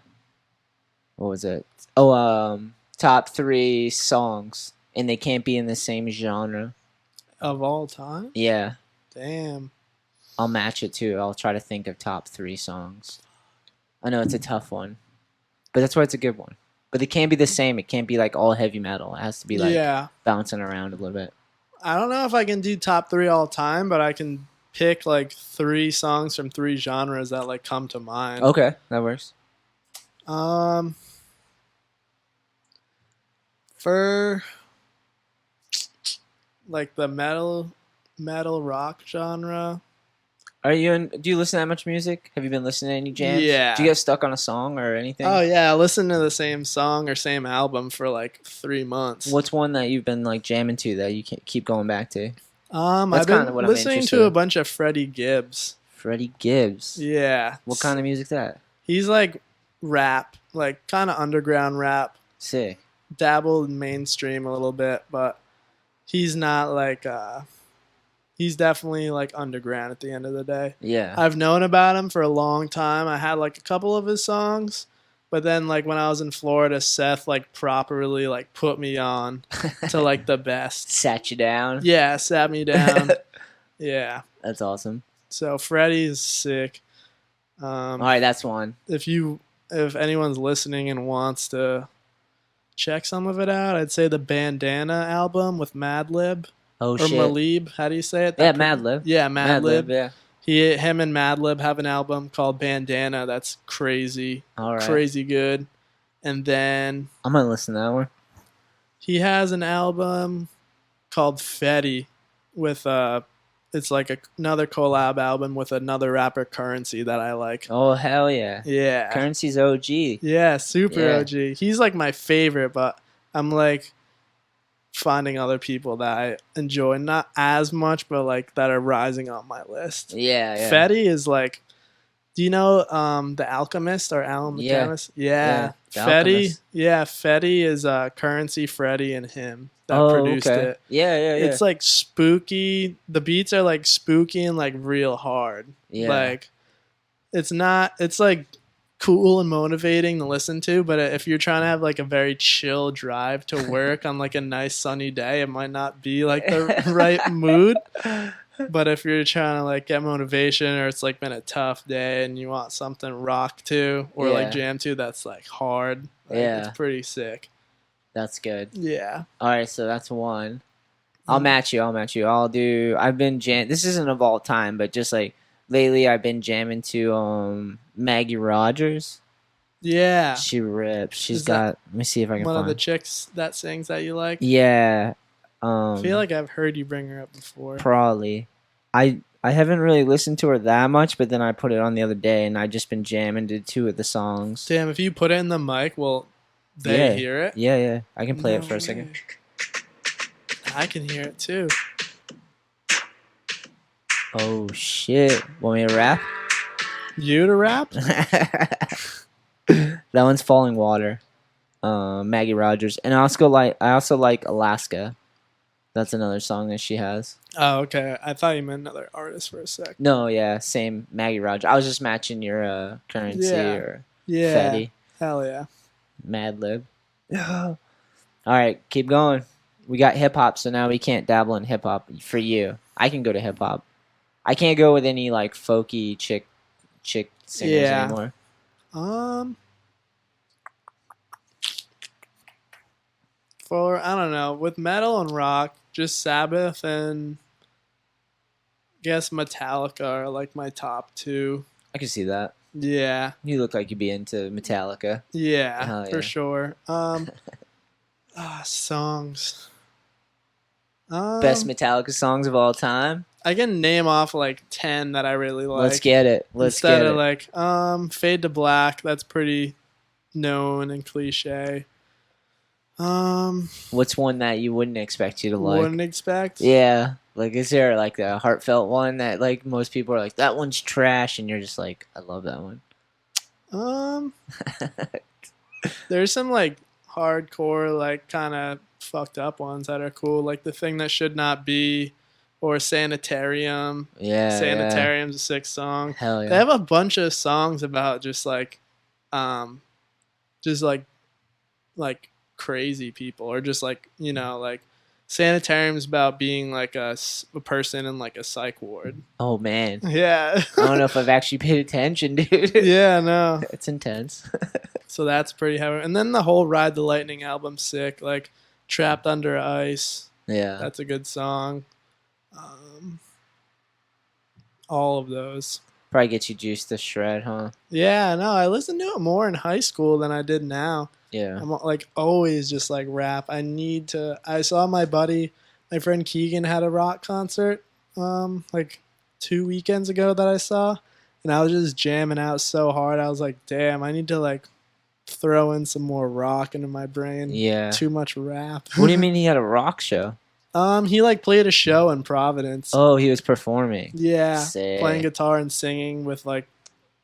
was it? Oh, top 3 songs, and they can't be in the same genre. of all time. Yeah, Damn. I'll match it too. I'll try to think of top 3 songs. I know it's a tough one, but that's why it's a good one. But they can't be the same. It can't be like all heavy metal. It has to be like Yeah, bouncing around a little bit. I don't know if I can do top 3 all time, but I can pick like 3 songs from 3 genres that like come to mind. Okay, that works. For like the metal rock genre. Are you in, do you listen to that much music? Have you been listening to any jams? Yeah. Do you get stuck on a song or anything? Oh yeah, I listened to the same song or same album for like 3 months. What's one that you've been like jamming to that you can keep going back to? I've That's been kinda what I'm listening interested to a in. bunch of Freddie Gibbs. Freddie Gibbs. Yeah. What kind of music that? He's like rap, like kind of underground rap. Sick. Dabbled in mainstream a little bit, but he's not like he's definitely like underground at the end of the day. Yeah. I've known about him for a long time. I had like a couple of his songs, but then like when I was in Florida, Seth like properly like put me on to like the best. Sat you down. Yeah, sat me down. Yeah. That's awesome. So Freddie's sick. All right, that's one. If anyone's listening and wants to check some of it out, I'd say the Bandana album with Madlib Oh or shit. Malib. How do you say it? Yeah, Madlib. Yeah, Madlib. Yeah. Him and Madlib have an album called Bandana that's crazy, All right. crazy good. And then I'm gonna listen to that one. he has an album called Fetty with it's like another collab album with another rapper, Currency, that I like. Oh hell yeah. Yeah. Currency's OG. Yeah, super Yeah. OG. He's like my favorite, but I'm like finding other people that I enjoy not as much, but like that are rising on my list. Yeah, yeah. Fetty is like, do you know The Alchemist or Alan Yeah. McCandless? Yeah. The Fetty. Alchemist. Yeah, Fetty is Currency, Freddie, and him that Oh, produced okay. it. Yeah, yeah, yeah. It's like spooky. The beats are like spooky and like real hard. Yeah. Like it's not. It's like cool and motivating to listen to, but if you're trying to have like a very chill drive to work on like a nice sunny day, it might not be like the right mood. But if you're trying to like get motivation, or it's like been a tough day and you want something rock to or Yeah. like jam to that's like hard, like, Yeah. it's pretty sick. That's good. Yeah. All right, so that's one. I'll match you. I've been this isn't of all time, but just like lately I've been jamming to Maggie Rogers. Yeah. She rips. She's Is that got, let me see if I can One find. of the chicks that sings that you like. Yeah. I feel like I've heard you bring her up before. Probably. I haven't really listened to her that much, but then I put it on the other day and I just been jamming to 2 of the songs. Damn, if you put it in the mic, will they Yeah. hear it? Yeah. I can play it No for a way. second. I can hear it too. Oh shit. Want me to rap? You to rap? That one's Falling Water. Maggie Rogers. And I also like Alaska. That's another song that she has. Oh, okay. I thought you meant another artist for a sec. No, yeah, same Maggie Rogers. I was just matching your currency Yeah. or Yeah. Fetty, Hell yeah. Mad Lib. All right, keep going. We got hip hop, so now we can't dabble in hip hop for you. I can go to hip hop. I can't go with any like folky chick singers Yeah. anymore. For I don't know, with metal and rock, just Sabbath and I guess Metallica are like my top 2. I can see that. Yeah. You look like you'd be into Metallica. Yeah, Hell yeah. for sure. Songs. Best Metallica songs of all time. I can name off like 10 that I really like. Let's get it. Let's Instead get of it. like Fade to Black, that's pretty known and cliche. What's one that you wouldn't expect you to like? Wouldn't expect. Yeah. Like, is there like a heartfelt one that like most people are like, that one's trash, and you're just like, I love that one. There's some like hardcore, like kind of fucked up ones that are cool, like The Thing That Should Not Be, or Sanitarium. Yeah. Sanitarium's a sick song. Hell They yeah. have a bunch of songs about just like crazy people, or just like, you know, like Sanitarium's about being like a person in like a psych ward. Oh man. Yeah. I don't know if I've actually paid attention, dude. Yeah, no. It's intense. So that's pretty heavy. And then the whole Ride the Lightning album's sick. Like Trapped Under Ice. Yeah. That's a good song. All of those. Probably get you juiced to shred, huh? Yeah, no, I listened to it more in high school than I did now. Yeah. I'm like always just like rap. I saw my friend Keegan had a rock concert like 2 weekends ago that I saw, and I was just jamming out so hard. I was like, damn, I need to like throw in some more rock into my brain. Yeah. Too much rap. What do you mean he had a rock show? He like played a show in Providence. Oh, he was performing. Yeah. Sick. Playing guitar and singing with like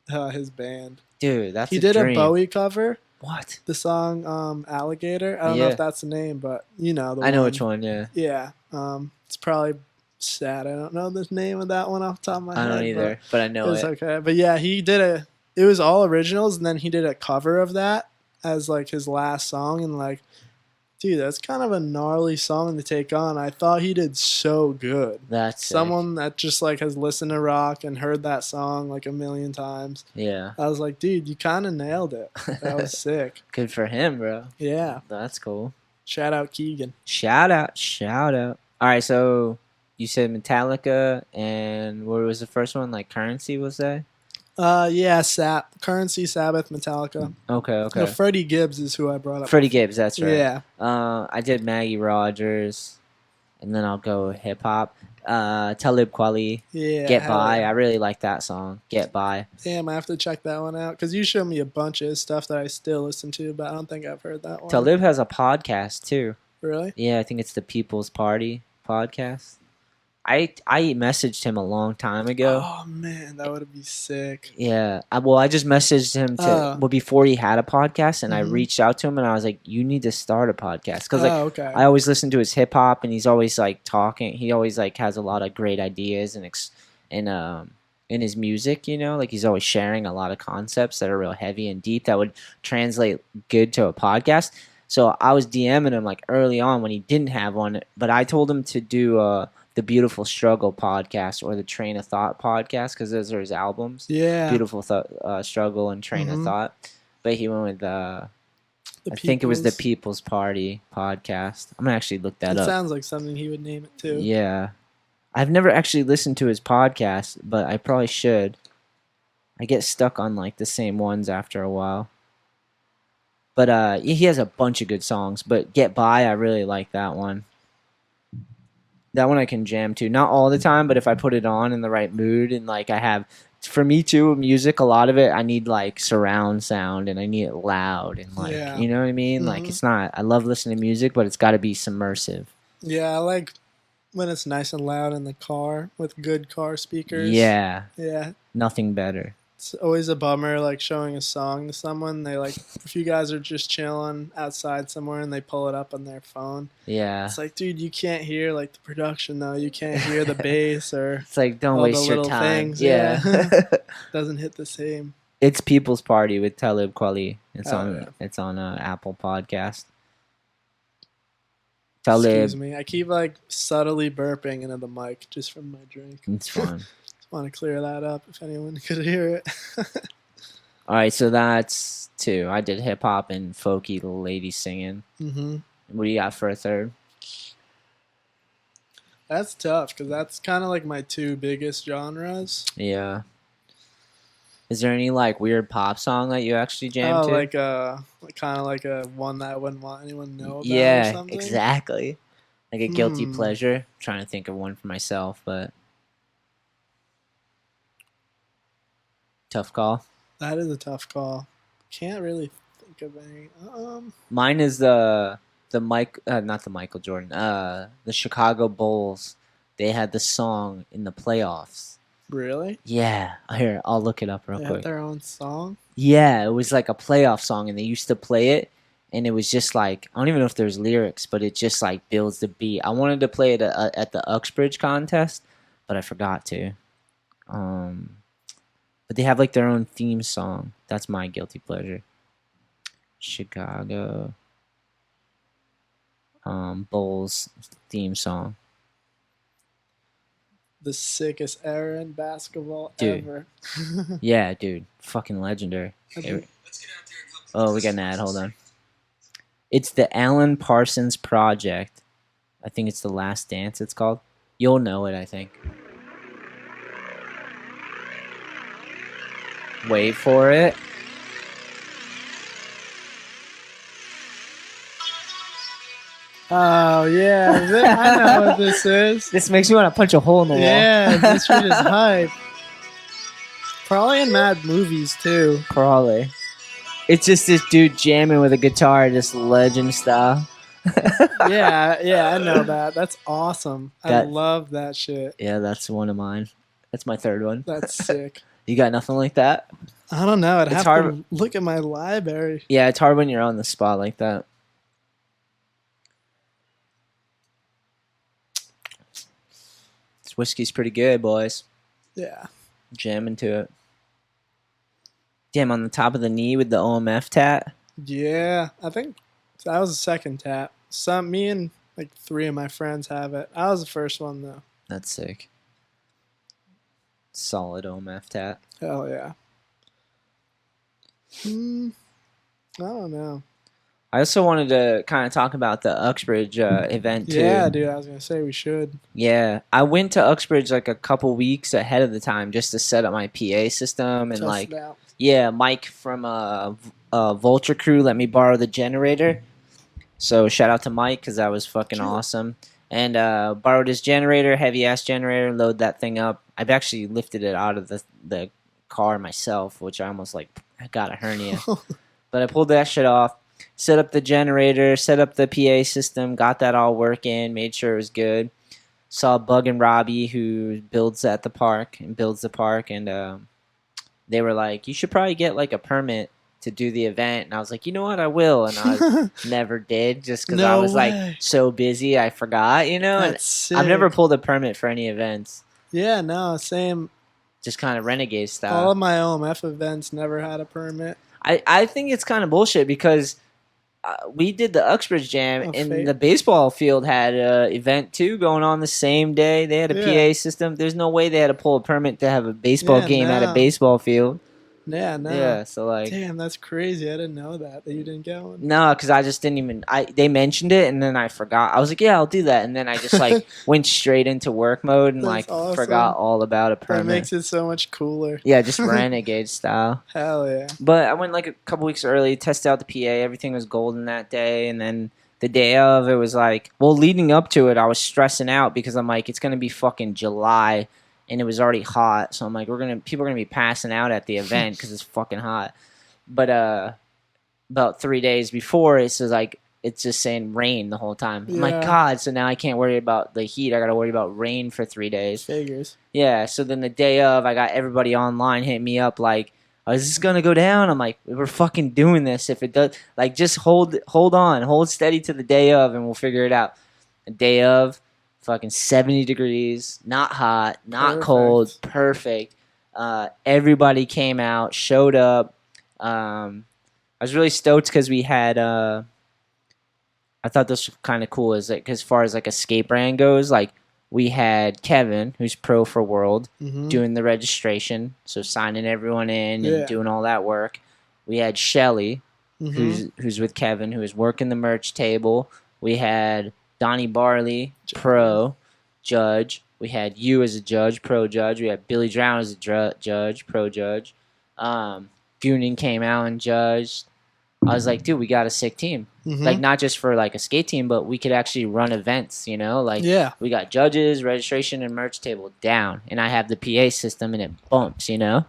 his band. Dude, that's He a did dream. a Bowie cover. What? The song Alligator. I don't know Yeah. if that's the name, but you know the I know which one, yeah. Yeah. It's probably sad. I don't know the name of that one off the top of my head. I don't either, but I But know it's it. okay. But yeah, it was all originals, and then he did a cover of that as like his last song, and like, dude, that's kind of a gnarly song to take on. I thought he did so good. That's sick. Someone that just like has listened to rock and heard that song like a million times. Yeah. I was like, dude, you kind of nailed it. That was sick. Good for him, bro. Yeah. That's cool. Shout out Keegan. Shout out. All right, so you said Metallica, and what was the first one? Like Currency, was that? Yeah, Currency, Sabbath, Metallica. Okay. No, Freddie Gibbs is who I brought up. Freddie Gibbs, that's right. Yeah. I did Maggie Rogers, and then I'll go hip hop. Talib Kweli, Yeah. Get hell By. yeah. I really like that song. Get By. Damn, I have to check that one out because you showed me a bunch of his stuff that I still listen to, but I don't think I've heard that one. Talib has a podcast too. Really? Yeah, I think it's the People's Party podcast. I messaged him a long time ago. Oh man, that would be sick. Yeah. I just messaged him before he had a podcast, and I Mhm. reached out to him, and I was like, "You need to start a podcast," because like okay. I always listen to his hip hop, and he's always like talking. He always like has a lot of great ideas and in his music, you know, like he's always sharing a lot of concepts that are real heavy and deep that would translate good to a podcast. So I was DMing him like early on when he didn't have one, but I told him to do the Beautiful Struggle podcast or the Train of Thought podcast because those are his albums. Yeah. Beautiful Struggle and Train of Mhm. Thought. But he went with The I think it was the People's- People's Party podcast. I'm gonna actually look that It up. sounds like something he would name it too. Yeah. I've never actually listened to his podcast, but I probably should. I get stuck on like the same ones after a while. But he has a bunch of good songs, but Get By, I really like that one. That one I can jam to. Not all the time, but if I put it on in the right mood and like I have for me too, music, a lot of it I need like surround sound and I need it loud and like Yeah. you know what I mean? Like Mhm. it's not I love listening to music, but it's gotta be submersive. Yeah, I like when it's nice and loud in the car with good car speakers. Yeah. Yeah. Nothing better. It's always a bummer like showing a song to someone. They like if you guys are just chilling outside somewhere and they pull it up on their phone. Yeah. It's like, dude, you can't hear like the production though. You can't hear the bass or It's like don't all the waste your little time. things, Yeah. doesn't hit the same. It's People's Party with Talib Kweli. It's Oh, on yeah. it's on Apple Podcast. Excuse Talib, me. I keep like subtly burping into the mic just from my drink. it's fun. Just want to clear that up if anyone could hear it. All right, so that's two. I did hip hop and folky lady singing. hmm What do you got for a third? That's tough because that's kind of like my two biggest genres. Yeah. Is there any like weird pop song that you actually jam Oh, to? like kind of like a one that I wouldn't want anyone to know about. Or Yeah, something. exactly. Like a guilty Hmm. pleasure. I'm trying to think of one for myself, but tough call. That is a tough call. Can't really think of any. Mine is not the Michael Jordan. The Chicago Bulls. They had the song in the playoffs. Really? Yeah, here I'll look it up real They quick. have their own song. Yeah, it was like a playoff song, and they used to play it, and it was just like I don't even know if there's lyrics, but it just like builds the beat. I wanted to play it at the Uxbridge contest, but I forgot to. But they have like their own theme song. That's my guilty pleasure. Chicago Bulls theme song. The sickest era in basketball Dude. ever. Yeah, dude, fucking legendary. Oh, we got an ad. Hold on. It's the Alan Parsons Project. I think it's The Last Dance. It's called. You'll know it, I think. Wait for it. Oh yeah, I know what this is. This makes me want to punch a hole in the wall. Yeah, this shit is hype. Probably in mad movies too. Probably. It's just this dude jamming with a guitar, just legend style. Yeah, I know that. That's awesome. I That- love that shit. Yeah, that's one of mine. That's my third one. That's sick. You got nothing like that? I don't know. I'd It's have hard- to look at my library. Yeah, it's hard when you're on the spot like that. This whiskey's pretty good, boys. Yeah. Jamming to it. Damn, on the top of the knee with the OMF tat. Yeah, I think that was the second tap. Me and like three of my friends have it. I was the first one though. That's sick. Solid OMF tat. Hell yeah. I don't know. I also wanted to kind of talk about the Uxbridge event too. Yeah, dude, I was gonna say we should. Yeah, I went to Uxbridge like a couple weeks ahead of the time just to set up my PA system and Test like it out. yeah, Mike from Vulture Crew let me borrow the generator. So shout out to Mike because that was fucking Sure. awesome. And borrowed his generator, heavy ass generator, load that thing up. I've actually lifted it out of the car myself, which I almost like got a hernia. But I pulled that shit off, set up the generator, set up the PA system, got that all working, made sure it was good. Saw Bug and Robbie who builds at the park and builds the park, and they were like, "You should probably get like a permit to do the event." And I was like, "You know what? I will." And I never did just because I No was way. like so busy, I forgot. You know, and That's sick. I've never pulled a permit for any events. Yeah, no, same. just kind of renegade All style. of my OMF events never had a permit. I think it's kind of bullshit because we did the Uxbridge Jam, Oh, and fake. the baseball field had an event too going on the same day. They had a Yeah. PA system. There's no way they had to pull a permit to have a baseball Yeah, game at a no. baseball field. Yeah, no. Yeah, so like, Damn, that's crazy. I didn't know that you didn't get one. no, because I just didn't even. They mentioned it, and then I forgot. I was like, yeah, I'll do that, and then I just like went straight into work mode and That's like awesome. forgot all about a That permit. makes it so much cooler. Yeah, just renegade style. Hell yeah. But I went like a couple weeks early, tested out the PA. Everything was golden that day. And then the day of, it was like, well, leading up to it, I was stressing out because I'm like, it's going to be fucking July and it was already hot. So I'm like, people are going to be passing out at the event because it's fucking hot. But about 3 days before, it's just like, it's just saying rain the whole time. I'm like, Yeah. God, so now I can't worry about the heat. I got to worry about rain for 3 days. Figures. Yeah, so then the day of, I got everybody online hitting me up like, "Oh, is this gonna go down?" I'm like, "We're fucking doing this. If it does, like, just hold on, hold steady to the day of, and we'll figure it out." The day of, fucking 70 degrees, not hot, not Perfect. cold, perfect. Everybody came out, showed up. I was really stoked because we had. I thought this was kind of cool. Is like as far as like a skate brand goes, like. We had Kevin, who's pro for World, Mm-hmm. doing the registration, so signing everyone in and Yeah. doing all that work. We had Shelly, Mm-hmm. who's with Kevin, who was working the merch table. We had Donnie Barley, pro judge. We had you as a judge, pro judge. We had Billy Drown as a judge, pro judge. Gooning came out and judged. I was like, dude, we got a sick team. Mm-hmm. Like, not just for like a skate team, but we could actually run events, you know? Like, Yeah. we got judges, registration, and merch table down. And I have the PA system and it bumps, you know?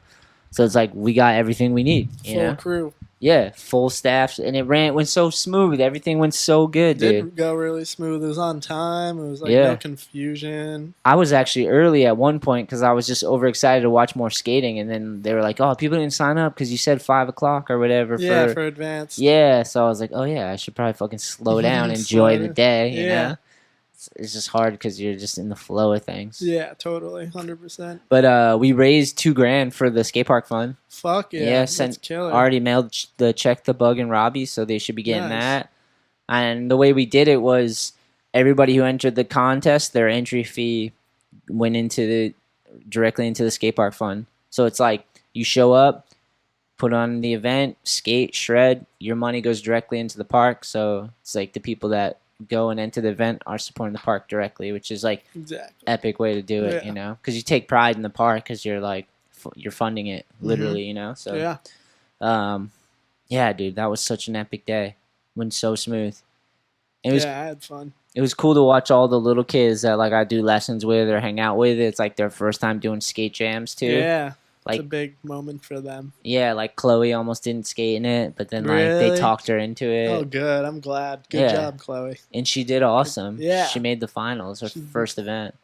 So it's like, we got everything we need, you Full know? crew. Yeah, full staff. And it went so smooth. Everything went so good, dude. Did go really smooth. It was on time. It was like Yeah. no confusion. I was actually early at one point because I was just overexcited to watch more skating. And then they were like, oh, people didn't sign up because you said 5 o'clock or whatever. Yeah, for advanced. Yeah, so I was like, oh, yeah, I should probably fucking slow down, Slow enjoy the down. day, you Yeah. know? It's just hard because you're just in the flow of things. Yeah, totally. 100%. But we raised $2,000 for the skate park fund. Fuck yeah. Yeah, That's sent killer. already mailed the check to Bug and Robbie, so they should be getting Nice. that. And the way we did it was everybody who entered the contest, their entry fee went directly into the skate park fund. So it's like you show up, put on the event, skate, shred, your money goes directly into the park. So it's like the people that go and enter the event are supporting the park directly, which is like Exactly. epic way to do it, Yeah. you know, because you take pride in the park because you're like you're funding it literally, you know. So Yeah. yeah, dude, that was such an epic day. Went so smooth. It was Yeah, I had fun. it was cool to watch all the little kids that like I do lessons with or hang out with. It's like their first time doing skate jams too. Yeah. Like It's a big moment for them. yeah, like Chloe almost didn't skate in it, but then like they Really? talked her into it, Oh, good. I'm glad. Good Yeah. job, Chloe. and she did awesome. Yeah. She made the finals, her She- first event.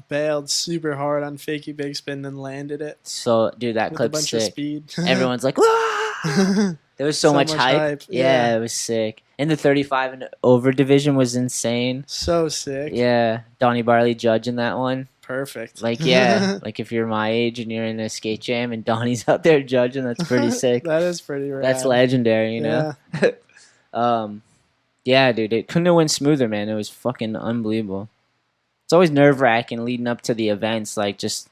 Bailed super hard on fakie big spin and landed it So, dude, that with a clip's bunch of sick. speed. Everyone's like, "Wah!" There was so, much hype. Yeah. It was sick. And the 35 and over division was insane. So sick. Yeah, Donnie Barley judging that one. Perfect. Like, yeah, like if you're my age and you're in a skate jam and Donnie's out there judging, that's pretty sick. That is pretty rad. That's legendary, you know? Yeah, dude, it couldn't have went smoother, man. It was fucking unbelievable. It's always nerve wracking leading up to the events, like just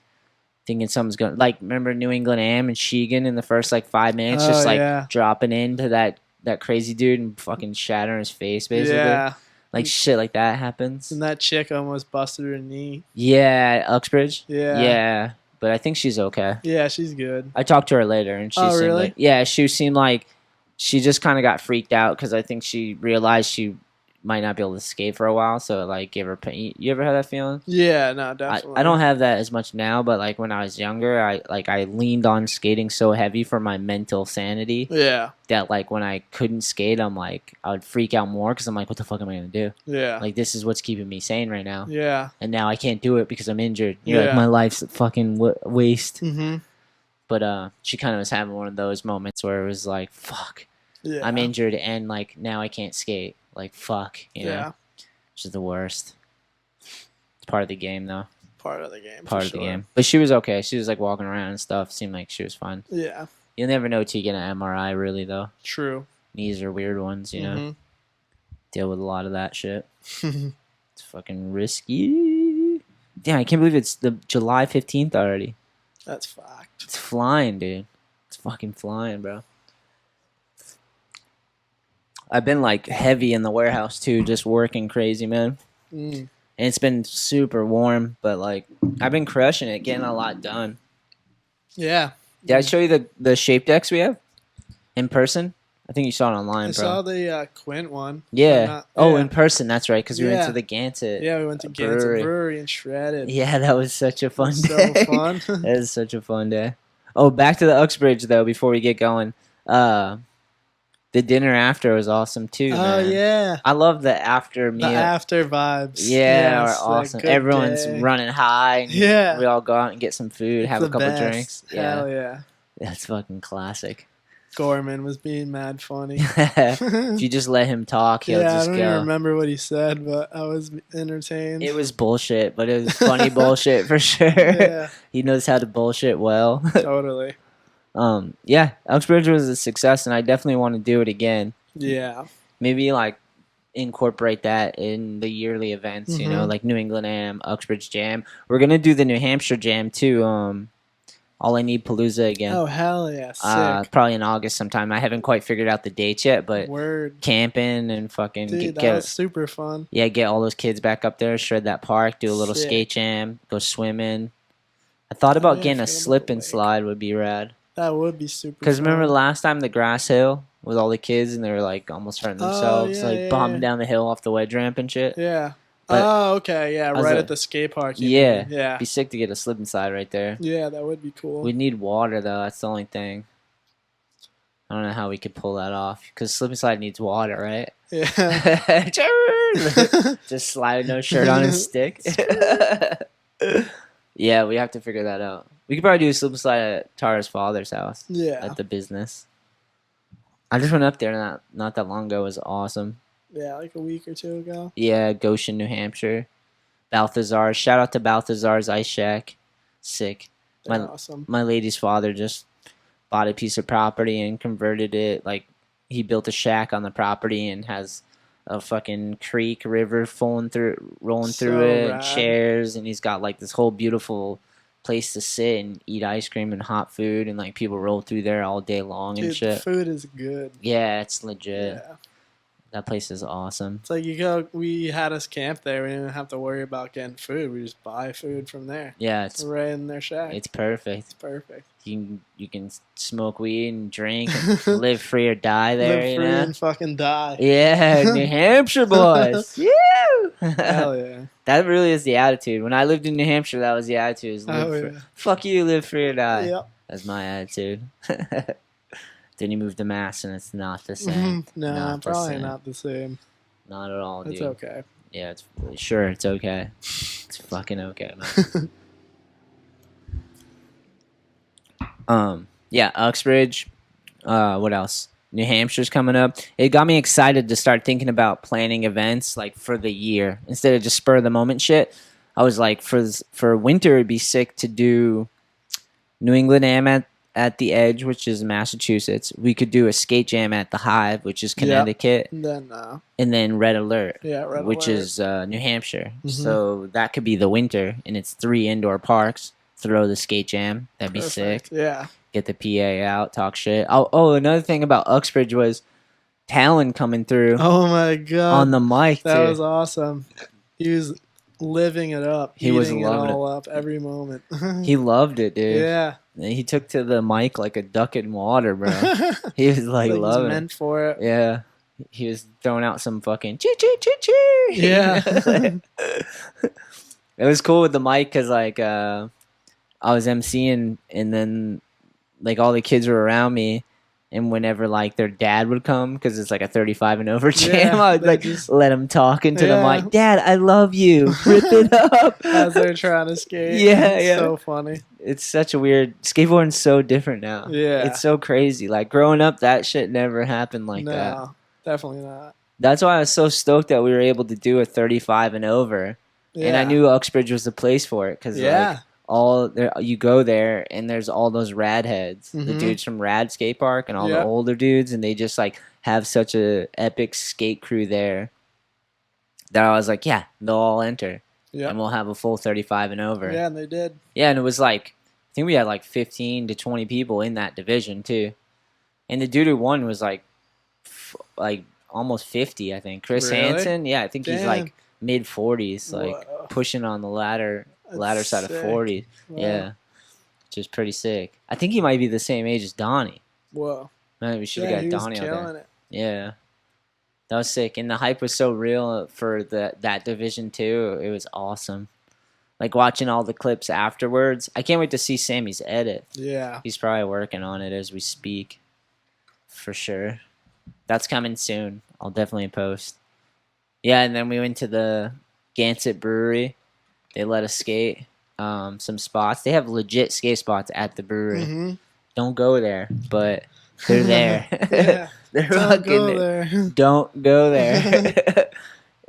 thinking something's going. Like, remember New England Am and Sheegan in the first like 5 minutes, Oh, just like yeah. dropping into that crazy dude and fucking shattering his face, basically. Yeah. Like shit like that happens. And that chick almost busted her knee. Yeah, Uxbridge. Yeah. Yeah, but I think she's okay. Yeah, she's good. I talked to her later, and she Oh, seemed really? like, yeah, she seemed like she just kind of got freaked out because I think she realized she might not be able to skate for a while, so it, like gave her pain. You ever have that feeling? Yeah, no, I definitely. don't have that as much now, but like when I was younger, I leaned on skating so heavy for my mental sanity Yeah, that like when I couldn't skate, I would freak out more because I'm like, what the fuck am I gonna do? yeah, Like this is what's keeping me sane right now, yeah. and now I can't do it because I'm injured. You're like Yeah. my life's a fucking waste. Mm-hmm. But she kind of was having one of those moments where it was like, fuck, Yeah, I'm injured and like now I can't skate. Like fuck, you know, Yeah, which is the worst. It's part of the game though. part of the game. part for of the sure. game. But she was okay. She was like walking around and stuff. Seemed like she was fine. Yeah, You'll never know till you get an MRI, really, though. true. Knees are weird ones, you know. Mhm. Deal with a lot of that shit. It's fucking risky. Damn, I can't believe it's the July 15th already. That's fucked. It's flying, dude. It's fucking flying, bro. I've been like heavy in the warehouse too, just working crazy, man. Mm. And it's been super warm, but like I've been crushing it, getting a lot done. Yeah, Did I show you the shape decks we have in person? I think you saw it online, I bro. saw the Quint one. Yeah. But not- Oh, yeah. in person. That's right. Because we went Yeah. to the Gansett. Yeah, we went to brewery. Gansett Brewery and shredded. Yeah, that was such a fun So day. fun. That is such a fun day. Oh, back to the Uxbridge though. Before we get going, the dinner after was awesome too. Oh man. yeah, I love the after the meal. after vibes. Yeah, Yes, are like, awesome. good Everyone's day. running high. And Yeah. we all go out and get some food, have a The couple best. drinks. Yeah, Hell yeah. that's fucking classic. Gorman was being mad funny. If you just let him talk, he'll Yeah, I just don't even go. remember what he said, but I was entertained. It was bullshit, but it was funny bullshit for sure. Yeah, He knows how to bullshit well. totally. Yeah, Uxbridge was a success, and I definitely want to do it again. Yeah. Maybe like incorporate that in the yearly events, you know, Mhm. like New England Am, Uxbridge Jam. We're gonna do the New Hampshire Jam too. All I Need Palooza again. Oh hell yeah, sick. Probably in August sometime. I haven't quite figured out the dates yet, but Word, camping and fucking dude, that get was super fun. get all those kids back up there, shred that park, do a little Sick. skate jam, go swimming. I thought about yeah, getting a forget about slip the and lake. slide would be rad. That would be super. Because remember fun. the last time the grass hill with all the kids and they were like almost hurting Oh, themselves, yeah, like yeah, bombing yeah. down the hill off the wedge ramp and shit. Yeah. But- Oh, okay. Yeah, was right like- at the skate park. you Yeah. mean. Yeah. It'd be sick to get a slip and slide right there. Yeah, that would be cool. We need water though. That's the only thing. I don't know how we could pull that off because slip and slide needs water, right? Yeah. Just slide no shirt on his stick. Yeah, we have to figure that out. We could probably do a slip and slide at Tara's father's house Yeah. at the business. I just went up there not that long ago. It was awesome. Yeah, like a week or two ago. Yeah, Goshen, New Hampshire. Balthazar. Shout out to Balthazar's Ice Shack. Sick. They're My- awesome. My lady's father just bought a piece of property and converted it. Like, he built a shack on the property and has a fucking creek, river rolling through So it, rad. chairs, and he's got like this whole beautiful place to sit and eat ice cream and hot food, and like people roll through there all day long and Dude, the shit. food is good. Yeah, it's legit. Yeah. That place is awesome. It's like you go. We had us camp there. We didn't have to worry about getting food. We just buy food from there. Yeah, It's right in their shack. it's perfect. It's perfect. You can smoke weed and drink and live free or die there. Live You free know? and fucking die. Yeah, New Hampshire boys. Woo! Hell yeah. That really is the attitude. When I lived in New Hampshire, that was the attitude. Is live Oh free. yeah. Fuck you, live free or die. Yep. That's my attitude. Then you move to Mass and it's not the same. Mhm. Nah, Not the probably same. not the same. Not at all, dude. It's okay. Yeah, it's sure it's okay. It's fucking okay, man. Yeah, Uxbridge. What else? New Hampshire's coming up. It got me excited to start thinking about planning events like for the year instead of just spur of the moment shit. I was like, for winter, it'd be sick to do New England Am at the Edge, which is Massachusetts. We could do a skate jam at the Hive, which is Connecticut, And then and then Red Alert, Red which Alert. is New Hampshire. Mhm. So that could be the winter, and it's 3 indoor parks. Throw the skate jam. That'd be Perfect. sick. Yeah. Get the PA out, talk shit. Oh, another thing about Uxbridge was Talon coming through Oh my god. on the mic that too. was awesome. He was living it up. He was eating loving it it. all up every moment. He loved it, dude. yeah. He took to the mic like a duck in water, bro. He was like Like, he's loving it. meant for it. Yeah. He was throwing out some fucking choo choo choo choo. Yeah. It was cool with the mic because like I was emceeing and then like all the kids were around me, and whenever like their dad would come because it's like a 35 and over jam, Yeah, I would they like just- let him talk into Yeah. the mic. Dad, I love you. Rip it up. As they're trying to skate. Yeah, It's yeah. so funny. It's such a weird skateboarding's so different now. Yeah. It's so crazy. Like growing up, that shit never happened like that. No, definitely not. That's why I was so stoked that we were able to do a 35 and over And I knew Uxbridge was the place for it because Yeah. you go there and there's all those rad heads, the Mhm. dudes from Rad Skate Park and all the Yep. older dudes, and they just like have such a epic skate crew there that I was like, yeah, they'll all enter Yeah. and we'll have a full 35 and over. Yeah, and they did. Yeah, and it was like I think we had like 15 to 20 people in that division too, and the dude who won was like almost 50, I think. Chris Really? Hansen, yeah, I think he's Damn. like mid 40s, like Whoa. pushing on the latter That's side of sick. 40. Wow. Yeah, which is pretty sick. I think he might be the same age as Donnie. Whoa. Man, we should Yeah, have he got was Donnie out there. killing it. Yeah, that was sick, and the hype was so real for that division too. It was awesome. Like watching all the clips afterwards. I can't wait to see Sammy's edit. Yeah. He's probably working on it as we speak, for sure. That's coming soon. I'll definitely post. Yeah, and then we went to the Gansett Brewery. They let us skate some spots. They have legit skate spots at the brewery. Mm-hmm. Don't go there, but they're there. Yeah. They're Don't fucking go there. there. Don't go there.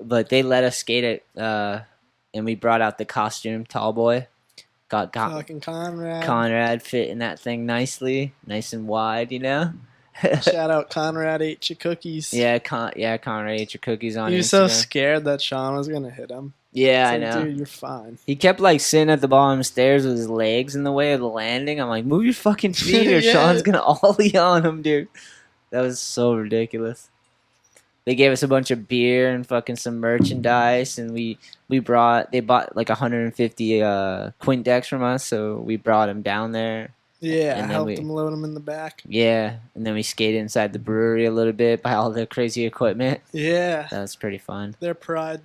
But they let us skate it, and we brought out the costume tall boy. Got Fucking Conrad. Conrad fit in that thing nicely, nice and wide, you know. Shout out Conrad ate your cookies. Yeah, Conrad ate your cookies on He was so Instagram. scared that Sean was gonna hit him. Yeah, I It's like, know. Dude, you're fine. He kept like sitting at the bottom of the stairs with his legs in the way of the landing. I'm like, move your fucking feet or Yeah. Sean's gonna ollie on him, dude. That was so ridiculous. They gave us a bunch of beer and fucking some merchandise, and they bought like 150 Quindex from us, so we brought them down there. Yeah, And then helped we- him load him in the back. Yeah, and then we skated inside the brewery a little bit by all the crazy equipment. Yeah, That was pretty fun. their Pride,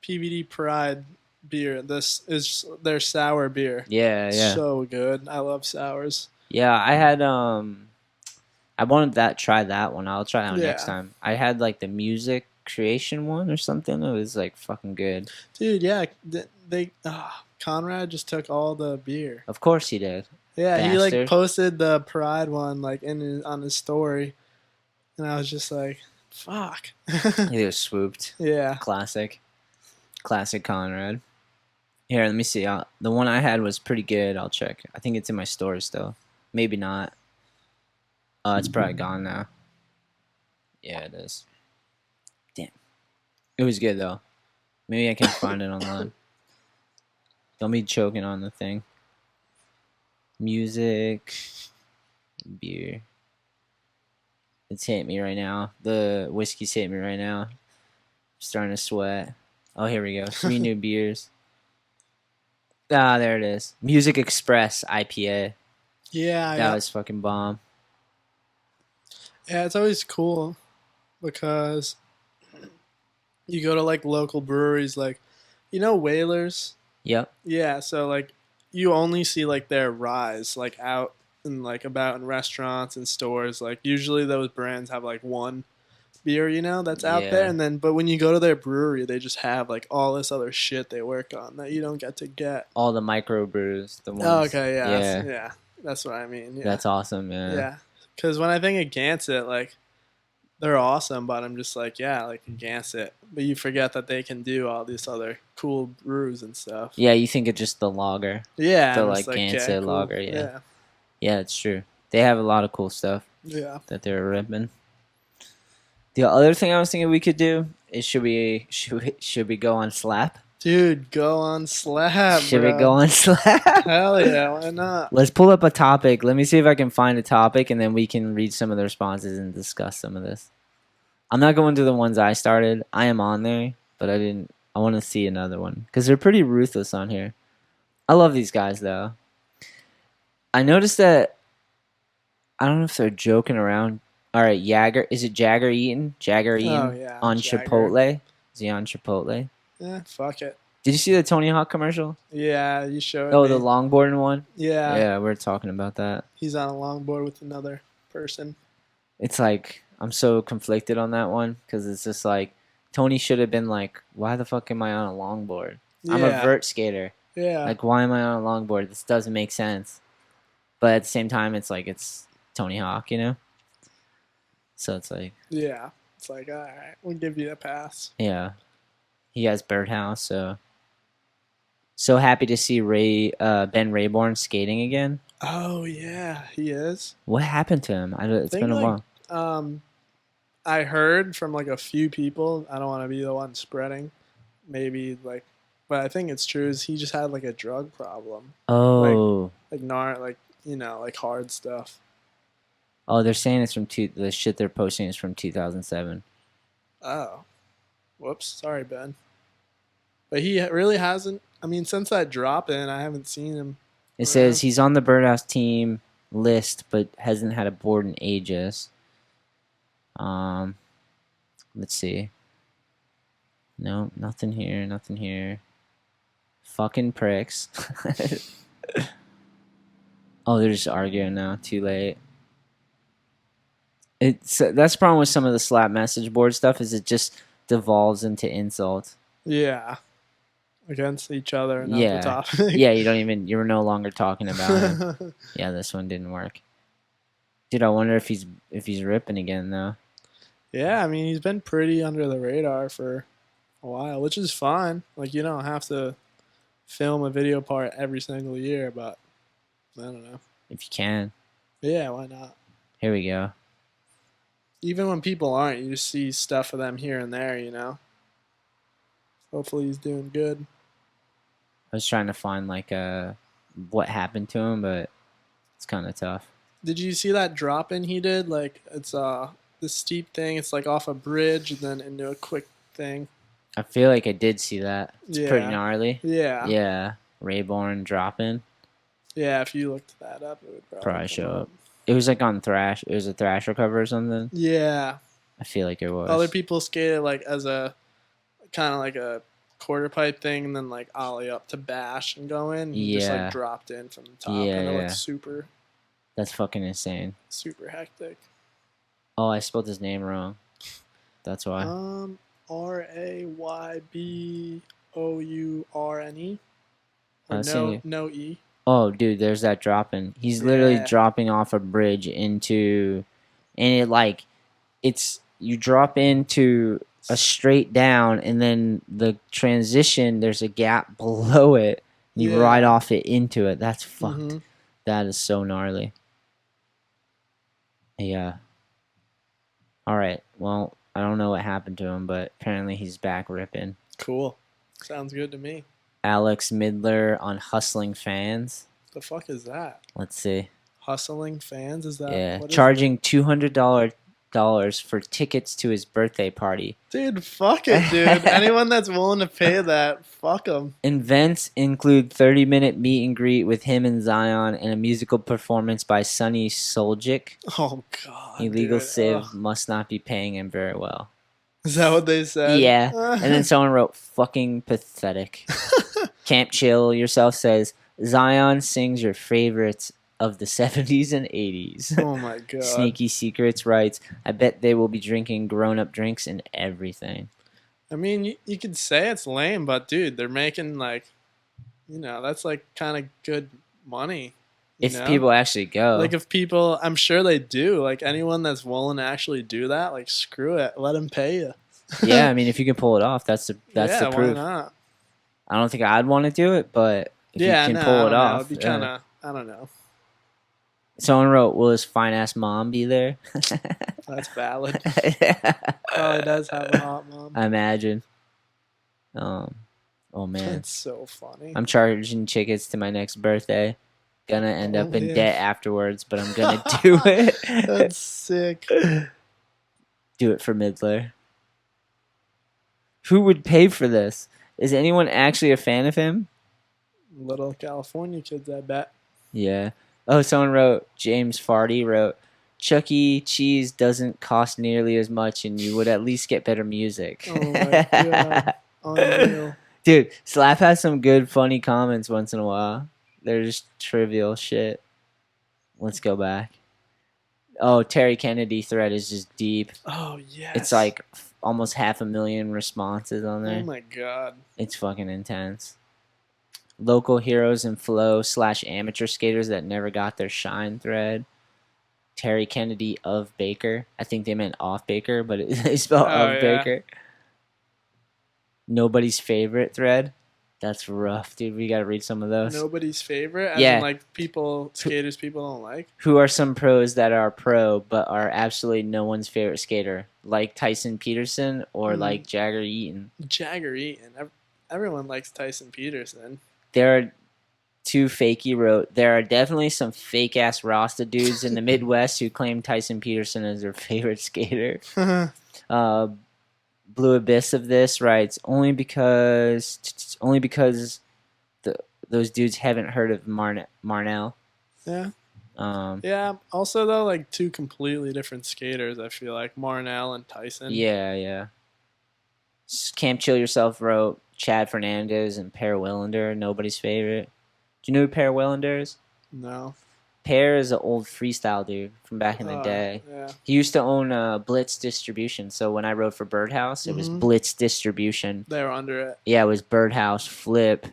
PVD Pride beer. This is their sour beer. Yeah, yeah. So good. I love sours. Yeah, I had I wanted try that one. I'll try that one next Yeah. time. I had like the music creation one or something. It was like fucking good. Dude, yeah, Conrad just took all the beer. Of course he did. Yeah, he like Bastard. posted the Pride one like on his story, and I was just like, "Fuck." He was swooped. Yeah. Classic Conrad. Here, let me see. The one I had was pretty good. I'll check. I think it's in my store still. Maybe not. It's probably gone now. Yeah, it is. Damn. It was good though. Maybe I can find it online. Don't be choking on the thing. Music, beer. It's hitting me right now. The whiskey's hitting me right now. I'm starting to sweat. Oh, here we go. 3 new beers. Ah, there it is. Music Express IPA. Yeah, That was fucking bomb. yeah, it's always cool because you go to like local breweries, like Whalers. Yep. Yeah, so like you only see like their rise like out and like about in restaurants and stores. Like usually those brands have like one beer, that's out there, Yeah. and then but when you go to their brewery, they just have like all this other shit they work on that you don't get to get. All the microbrews. The ones. Oh, okay, yeah, Yeah. yeah, that's what I mean. Yeah. That's awesome, man. Yeah, because when I think of Gansett, like they're awesome, but I'm just like, yeah, like Gansett, but you forget that they can do all these other cool brews and stuff. Yeah, you think of just the lager. Yeah, The, I'm like, just Gansett lager, yeah. yeah, Yeah, it's true. They have a lot of cool stuff yeah. that they're ripping. The other thing I was thinking we could do is should we go on Slap? Dude, go on Slab. Should bro. we go on Slap? Hell yeah, why not? Let's pull up a topic. Let me see if I can find a topic, and then we can read some of the responses and discuss some of this. I'm not going to the ones I started. I am on there, but I want to see another one because they're pretty ruthless on here. I love these guys though. I noticed that. I don't know if they're joking around. All right, Jagger. Is it Jagger Eaton? Jagger Eaton Oh yeah, on Jagger. Chipotle. Is he on Chipotle? Yeah, fuck it. Did you see the Tony Hawk commercial? Yeah, you showed Oh, me. the longboarding one. Yeah, Yeah, we're talking about that. he's on a longboard with another person. It's like I'm so conflicted on that one because it's just like Tony should have been like, why the fuck am I on a longboard? I'm a Yeah. vert skater. Yeah, Like, why am I on a longboard? This doesn't make sense. But at the same time, it's like it's Tony Hawk, you know. So it's like, yeah. It's like, all right, we'll give you a pass. yeah, he has Birdhouse, so So happy to see Ben Rayborn skating again. Oh yeah, he is. What happened to him? It's Think been a like while. I heard from like a few people. I don't want to be the one spreading. Maybe like, but I think it's true. Is he just had like a drug problem, Oh, like like hard stuff. oh, they're saying it's from the shit they're posting is from 2007. Oh, whoops. Sorry, Ben. But he really hasn't. I mean, since that drop in, I haven't seen him. It says he's on the Birdhouse team list, but hasn't had a board in ages. Let's see. No, nothing here. Nothing here. Fucking pricks. Oh, they're just arguing now. Too late. That's the problem with some of the slap message board stuff is it just devolves into insult. Yeah, against each other and Yeah. not the topic. Yeah, you're no longer talking about him. Yeah, this one didn't work. Dude, I wonder if he's ripping again though. Yeah, I mean, he's been pretty under the radar for a while, which is fine. Like, you don't have to film a video part every single year, but I don't know. If you can. Yeah, why not? Here we go. Even when people aren't, you just see stuff of them here and there, you know? Hopefully he's doing good. I was trying to find like what happened to him, but it's kind of tough. Did you see that drop in he did? Like, it's this steep thing. It's like off a bridge and then into a quick thing. I feel like I did see that. It's pretty Yeah. gnarly. Yeah. Yeah. Rayborn dropping. Yeah, if you looked that up, it would Probably come show up. up. It was like on Thrash. It was a Thrasher cover or something. Yeah. I feel like it was. Other people skated like as a kind of like a quarter pipe thing and then like ollie up to bash and go in. He just Yeah. like dropped in from the top Yeah, and it yeah. looked super, That's fucking insane. super hectic. Oh, I spelled his name wrong. That's why. Raybourne. I Or see. no E. Oh, dude, there's that dropping. He's literally Yeah. dropping off a bridge into, and you drop into a straight down, and then the transition, there's a gap below it. And you Yeah. ride off it into it. That's fucked. Mhm. That is so gnarly. Yeah. All right. Well, I don't know what happened to him, but apparently he's back ripping. Cool. Sounds good to me. Alex Midler on Hustling Fans. The fuck is that? Let's see. Hustling fans? Is that Yeah, what is charging $200 for tickets to his birthday party. Dude, fuck it, dude. Anyone that's willing to pay that, fuck them. Events include 30-minute meet and greet with him and Zion and a musical performance by Sonny Soljic. Oh god. Illegal dude. Civ Ugh. must not be paying him very well. Is that what they said? Yeah. And then someone wrote, fucking pathetic. Camp Chill Yourself says, Zion sings your favorites of the 70s and 80s. Oh my god. Sneaky Secrets writes, I bet they will be drinking grown-up drinks and everything. I mean, you could say it's lame, but dude, they're making like, that's like kind of good money. you If know? people actually go. Like if people, I'm sure they do. Like anyone that's willing to actually do that, like screw it, let them pay you. Yeah, I mean, if you can pull it off, that's the yeah, proof. why not? I don't think I'd want to do it, but if Yeah, you can no, I pull don't it know. off. It'd be yeah. kind of, I don't know. Someone wrote, will his fine-ass mom be there? That's valid. Probably does have a hot mom. I imagine. Oh, man. That's so funny. I'm charging tickets to my next birthday. Gonna end up in yeah. debt afterwards, but I'm gonna do it. That's sick. Do it for Midler. Who would pay for this? Is anyone actually a fan of him? Little California kids, I bet. Yeah. Oh, someone wrote, James Farty wrote, Chuck E. Cheese doesn't cost nearly as much and you would at least get better music. Oh my god. Unreal. Dude, Slap has some good funny comments once in a while. They're just trivial shit. Let's go back. Oh, Terry Kennedy thread is just deep. Oh yes. It's like almost 500,000 responses on there. Oh my god. It's fucking intense. Local heroes and flow / amateur skaters that never got their shine thread. Terry Kennedy of Baker. I think they meant off Baker, but they spelled Oh, of yeah. Baker. Nobody's favorite thread. That's rough, dude. We gotta read some of those. Nobody's favorite? As Yeah. in, like, skaters people don't like? Who are some pros that are pro but are absolutely no one's favorite skater? Like Tyson Peterson or like Jagger Eaton? Jagger Eaton. Everyone likes Tyson Peterson. There are two fakey wrote. There are definitely some fake ass Rasta dudes in the Midwest who claim Tyson Peterson as their favorite skater. Blue Abyss of this writes only because those dudes haven't heard of Marnell. Yeah. Um, Yeah. Also, though, like, two completely different skaters, I feel like. Marnell and Tyson. yeah. Camp Chill Yourself wrote Chad Fernandez and Per Willander, nobody's favorite. Do you know who Per Willander is? No. Per is an old freestyle dude from back in the day. Yeah. He used to own Blitz Distribution. So when I wrote for Birdhouse, it was Blitz Distribution. They were under it. Yeah, it was Birdhouse, Flip,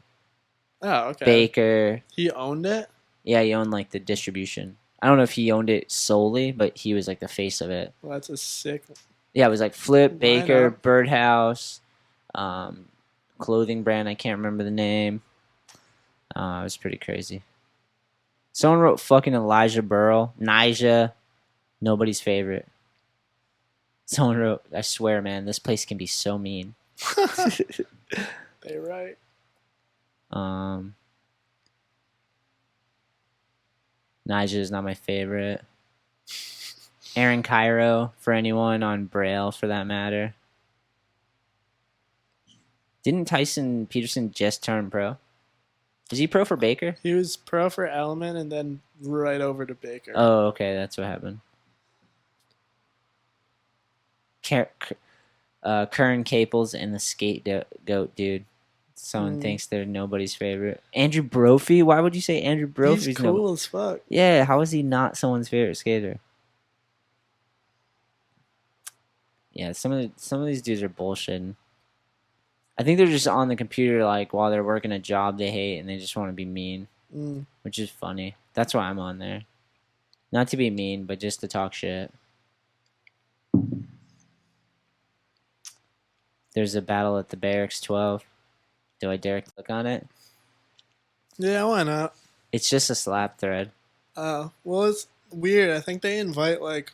Oh, okay. Baker. He owned it? Yeah, he owned like the distribution. I don't know if he owned it solely, but he was like the face of it. Well, that's a sick. Yeah, it was like Flip, Why Baker, not? Birdhouse, clothing brand. I can't remember the name. It was pretty crazy. Someone wrote fucking Elijah Burrell. Nija. Nobody's favorite. Someone wrote, I swear, man, this place can be so mean. They right. Nija is not my favorite. Aaron Cairo, for anyone on Braille, for that matter. Didn't Tyson Peterson just turn pro? Is he pro for Baker? He was pro for Element and then right over to Baker. Oh, okay, that's what happened. Kern Caples and the skate goat dude. Someone thinks they're nobody's favorite. Andrew Brophy? Why would you say Andrew Brophy? He's cool as fuck. Yeah, how is he not someone's favorite skater? Yeah, some of these dudes are bullshitting. I think they're just on the computer like while they're working a job they hate and they just want to be mean, which is funny. That's why I'm on there. Not to be mean, but just to talk shit. There's a battle at the Barracks 12. Do I dare click on it? Yeah, why not? It's just a slap thread. Well, it's weird. I think they invite, like...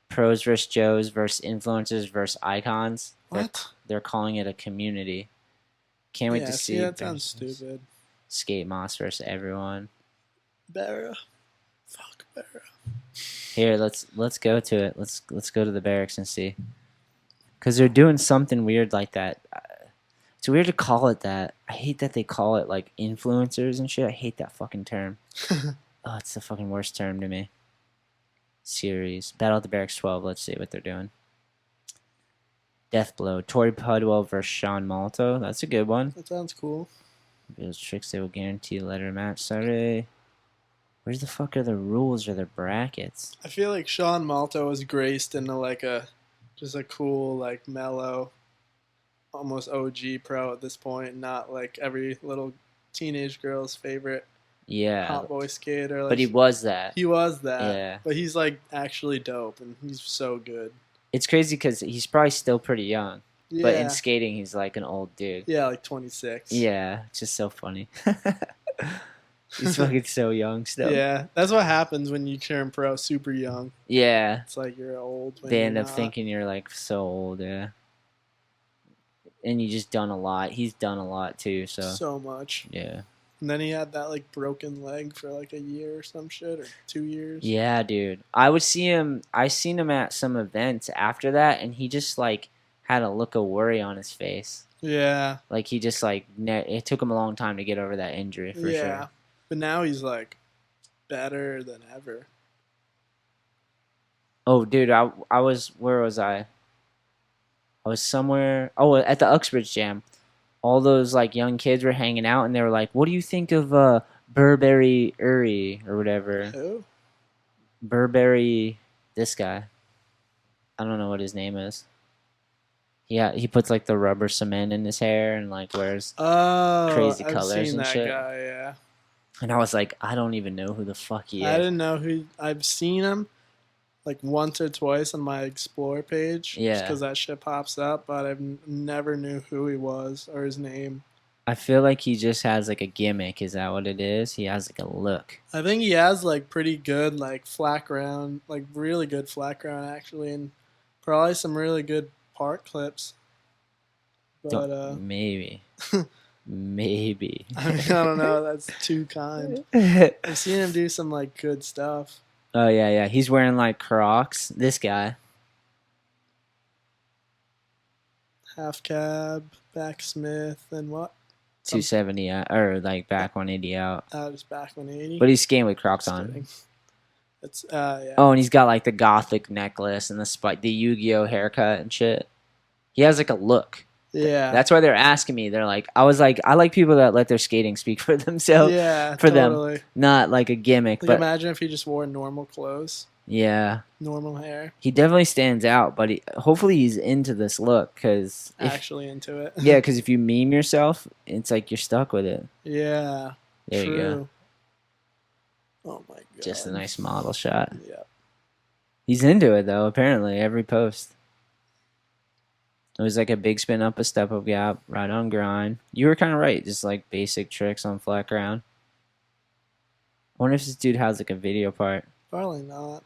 Pros versus Joes versus influencers versus icons. What? They're calling it a community. Can't wait to see. That sounds stupid. Skate Moss versus everyone. Barra. Fuck Barra. Here, let's go to it. Let's go to the Barracks and see. Because they're doing something weird like that. It's weird to call it that. I hate that they call it like influencers and shit. I hate that fucking term. Oh, it's the fucking worst term to me. Series. Battle at the Barracks 12. Let's see what they're doing. Death Blow. Tori Pudwell versus Sean Malto. That's a good one. That sounds cool. Those tricks, they will guarantee a letter match Saturday. Where's the fuck are the rules or the brackets? I feel like Sean Malto was graced into like just a cool, like mellow, almost OG pro at this point, not like every little teenage girl's favorite Yeah. hot boy skater. Like, But he was that. He was that. Yeah. But he's like actually dope and he's so good. It's crazy because he's probably still pretty young. Yeah. But in skating, he's like an old dude. Yeah, like 26. Yeah, it's just so funny. He's fucking so young still. Yeah, that's what happens when you turn pro super young. Yeah. It's like you're old. When They you're end up not. thinking you're like so old, yeah. And you just done a lot. He's done a lot too, so much. yeah. And then he had that like broken leg for like a year or some shit or 2 years. Yeah, dude. I seen him at some events after that and he just like had a look of worry on his face. Yeah. Like he just like it took him a long time to get over that injury for sure. But now he's like better than ever. Oh, dude, where was I? I was somewhere. Oh, at the Uxbridge Jam. All those like young kids were hanging out, and they were like, "What do you think of Burberry Uri or whatever?" Who? Burberry, this guy. I don't know what his name is. Yeah, he puts like the rubber cement in his hair and like wears crazy I've colors seen and that shit. guy, yeah. And I was like, I don't even know who the fuck he is. I didn't know who. I've seen him like once or twice on my Explore page. Yeah. Just because that shit pops up, but I've never knew who he was or his name. I feel like he just has like a gimmick. Is that what it is? He has like a look. I think he has like pretty good like flat ground, like really good flat ground actually, and probably some really good park clips. But Maybe. Maybe. I mean, I don't know. That's too kind. I've seen him do some like good stuff. Oh yeah. He's wearing like Crocs. This guy. Half cab, back Smith, and what? 270 or like back 180 out. Just back 180. But he's skating with Crocs Just on. kidding. It's yeah. Oh, and he's got like the gothic necklace and the spike, the Yu-Gi-Oh haircut and shit. He has like a look. Yeah. That's why they're asking me. They're like, I was like, I like people that let their skating speak for themselves, yeah, for totally. them, not like a gimmick. Like, But imagine if he just wore normal clothes, yeah, normal hair, he definitely stands out. But hopefully he's into this look because actually into it. yeah, because if you meme yourself, it's like you're stuck with it. Yeah. There true. you go. Oh my god. Just a nice model shot. Yeah. He's into it though. Apparently, every post. It was like a big spin up, a step up gap, right on grind. You were kind of right, just like basic tricks on flat ground. I wonder if this dude has like a video part. Probably not.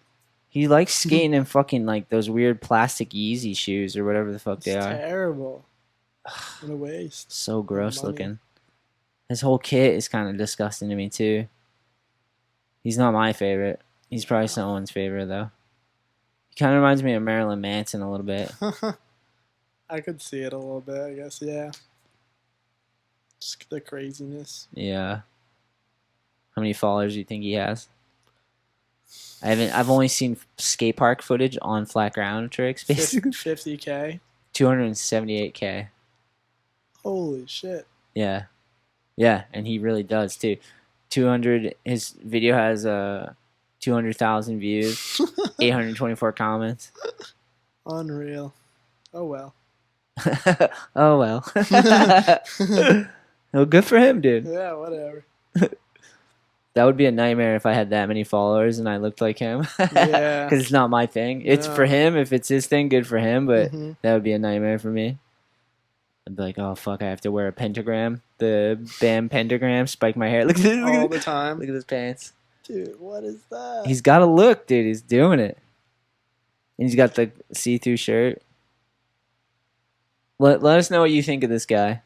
He likes skating in fucking like those weird plastic Yeezy shoes or whatever the fuck It's they are. terrible. What a waste. So gross money. looking. His whole kit is kind of disgusting to me too. He's not my favorite. He's probably someone's favorite though. He kind of reminds me of Marilyn Manson a little bit. I could see it a little bit, I guess, yeah. Just the craziness. Yeah. How many followers do you think he has? I've only seen skate park footage on flat ground tricks, basically. 50K. 278K. Holy shit. Yeah. Yeah, and he really does too. 200 his video has 200,000 views, 824 comments. Unreal. Oh well. Oh well. Well, good for him, dude. Yeah, whatever. That would be a nightmare if I had that many followers and I looked like him. Yeah. Because it's not my thing. It's for No. him. If it's his thing, good for him. But Mhm. that would be a nightmare for me. I'd be like, oh fuck, I have to wear a pentagram, the BAM pentagram, spike my hair. Look at this, look All at the this, time. look at his pants. Dude, what is that? He's got a look, dude. He's doing it. And he's got the see-through shirt. Let us know what you think of this guy.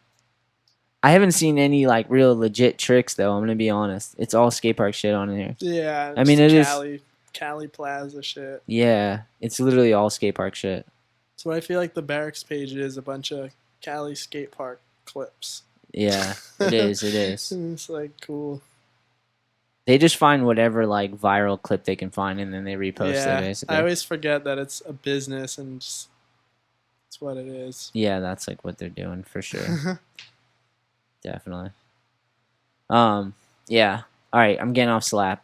I haven't seen any like real legit tricks though. I'm gonna be honest. It's all skate park shit on here. Yeah. I mean, just it is- Cali Plaza shit. Yeah, it's literally all skate park shit. That's what I feel like the Barracks page is, a bunch of Cali skate park clips. Yeah, it is. It is. And it's like cool. They just find whatever like viral clip they can find and then they repost Yeah. it basically. I always forget that it's a business and just it's what it is. Yeah, that's like what they're doing for sure. Definitely. Yeah. All right, I'm getting off Slap.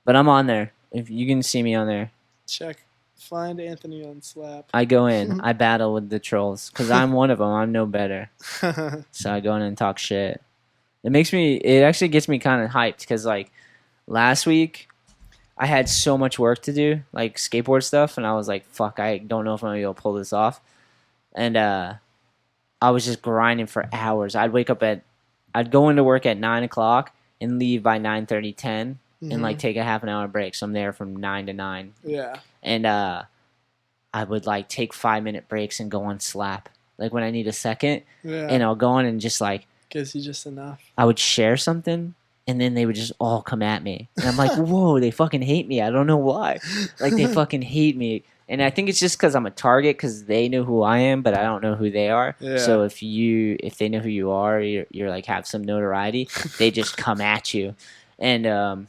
But I'm on there. If you can see me on there. Check. Find Anthony on Slap. I go in. I battle with the trolls cuz I'm one of them. I'm no better. So I go in and talk shit. It actually gets me kind of hyped cuz like last week I had so much work to do, like skateboard stuff, and I was like, fuck, I don't know if I'm going to be able to pull this off. And I was just grinding for hours. I'd go into work at 9 o'clock and leave by 9:30, 10, and like take a half an hour break. So I'm there from 9 to 9. Yeah. And I would like take 5-minute breaks and go on Slap. Like when I need a second, Yeah. and I'll go on and just like, Gives you just enough. I would share something and then they would just all come at me. And I'm like, whoa, they fucking hate me. I don't know why. Like they fucking hate me. And I think it's just because I'm a target because they know who I am, but I don't know who they are. Yeah. So if they know who you are, you're like have some notoriety, they just come at you. And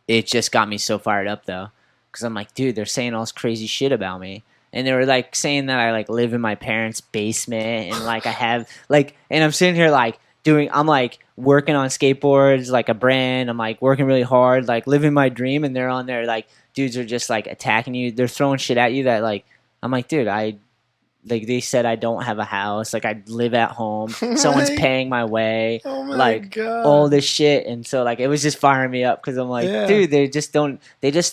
it just got me so fired up though. Because I'm like, dude, they're saying all this crazy shit about me. And they were like saying that I like live in my parents' basement and like I have like, and I'm sitting here like I'm like working on skateboards, like a brand. I'm like working really hard, like living my dream. And they're on there like dudes are just like attacking you. They're throwing shit at you that like, I'm like, dude, like they said I don't have a house. Like I live at home. Someone's Right. paying my way. Oh my like god. all this shit. And so like it was just firing me up because I'm like, Yeah. dude, they just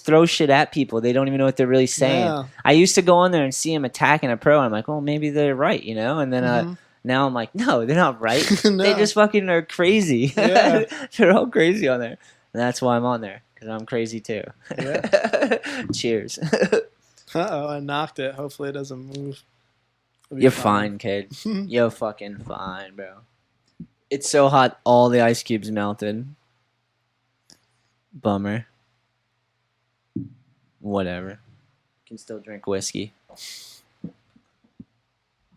throw shit at people. They don't even know what they're really saying. Yeah. I used to go on there and see them attacking a pro and I'm like, oh, maybe they're right, you know? And then Mhm. Now I'm like, no, they're not right. No. They just fucking are crazy. Yeah. They're all crazy on there. And that's why I'm on there, because I'm crazy too. Yeah. Cheers. Uh-oh, I knocked it. Hopefully it doesn't move. It'll be You're fine, kid. You're fucking fine, bro. It's so hot, all the ice cubes melted. Bummer. Whatever. Can still drink whiskey.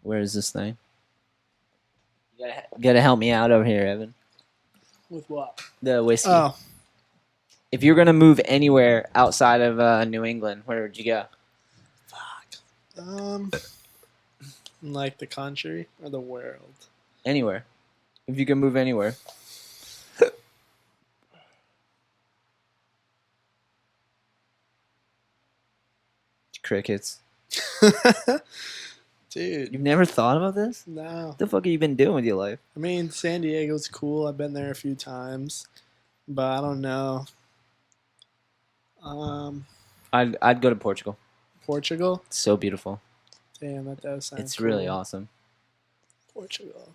Where is this thing? You gotta help me out over here, Evan. With what? The whiskey. Oh, If you're gonna move anywhere outside of New England, where would you go? like the country or the world? Anywhere. If you can move anywhere. Crickets. Dude, You've never thought about this? no. What the fuck have you been doing with your life? I mean, San Diego's cool. I've been there a few times, but I don't know. I'd go to Portugal. Portugal? It's so beautiful. Damn, that does sound It's really cool. awesome. Portugal.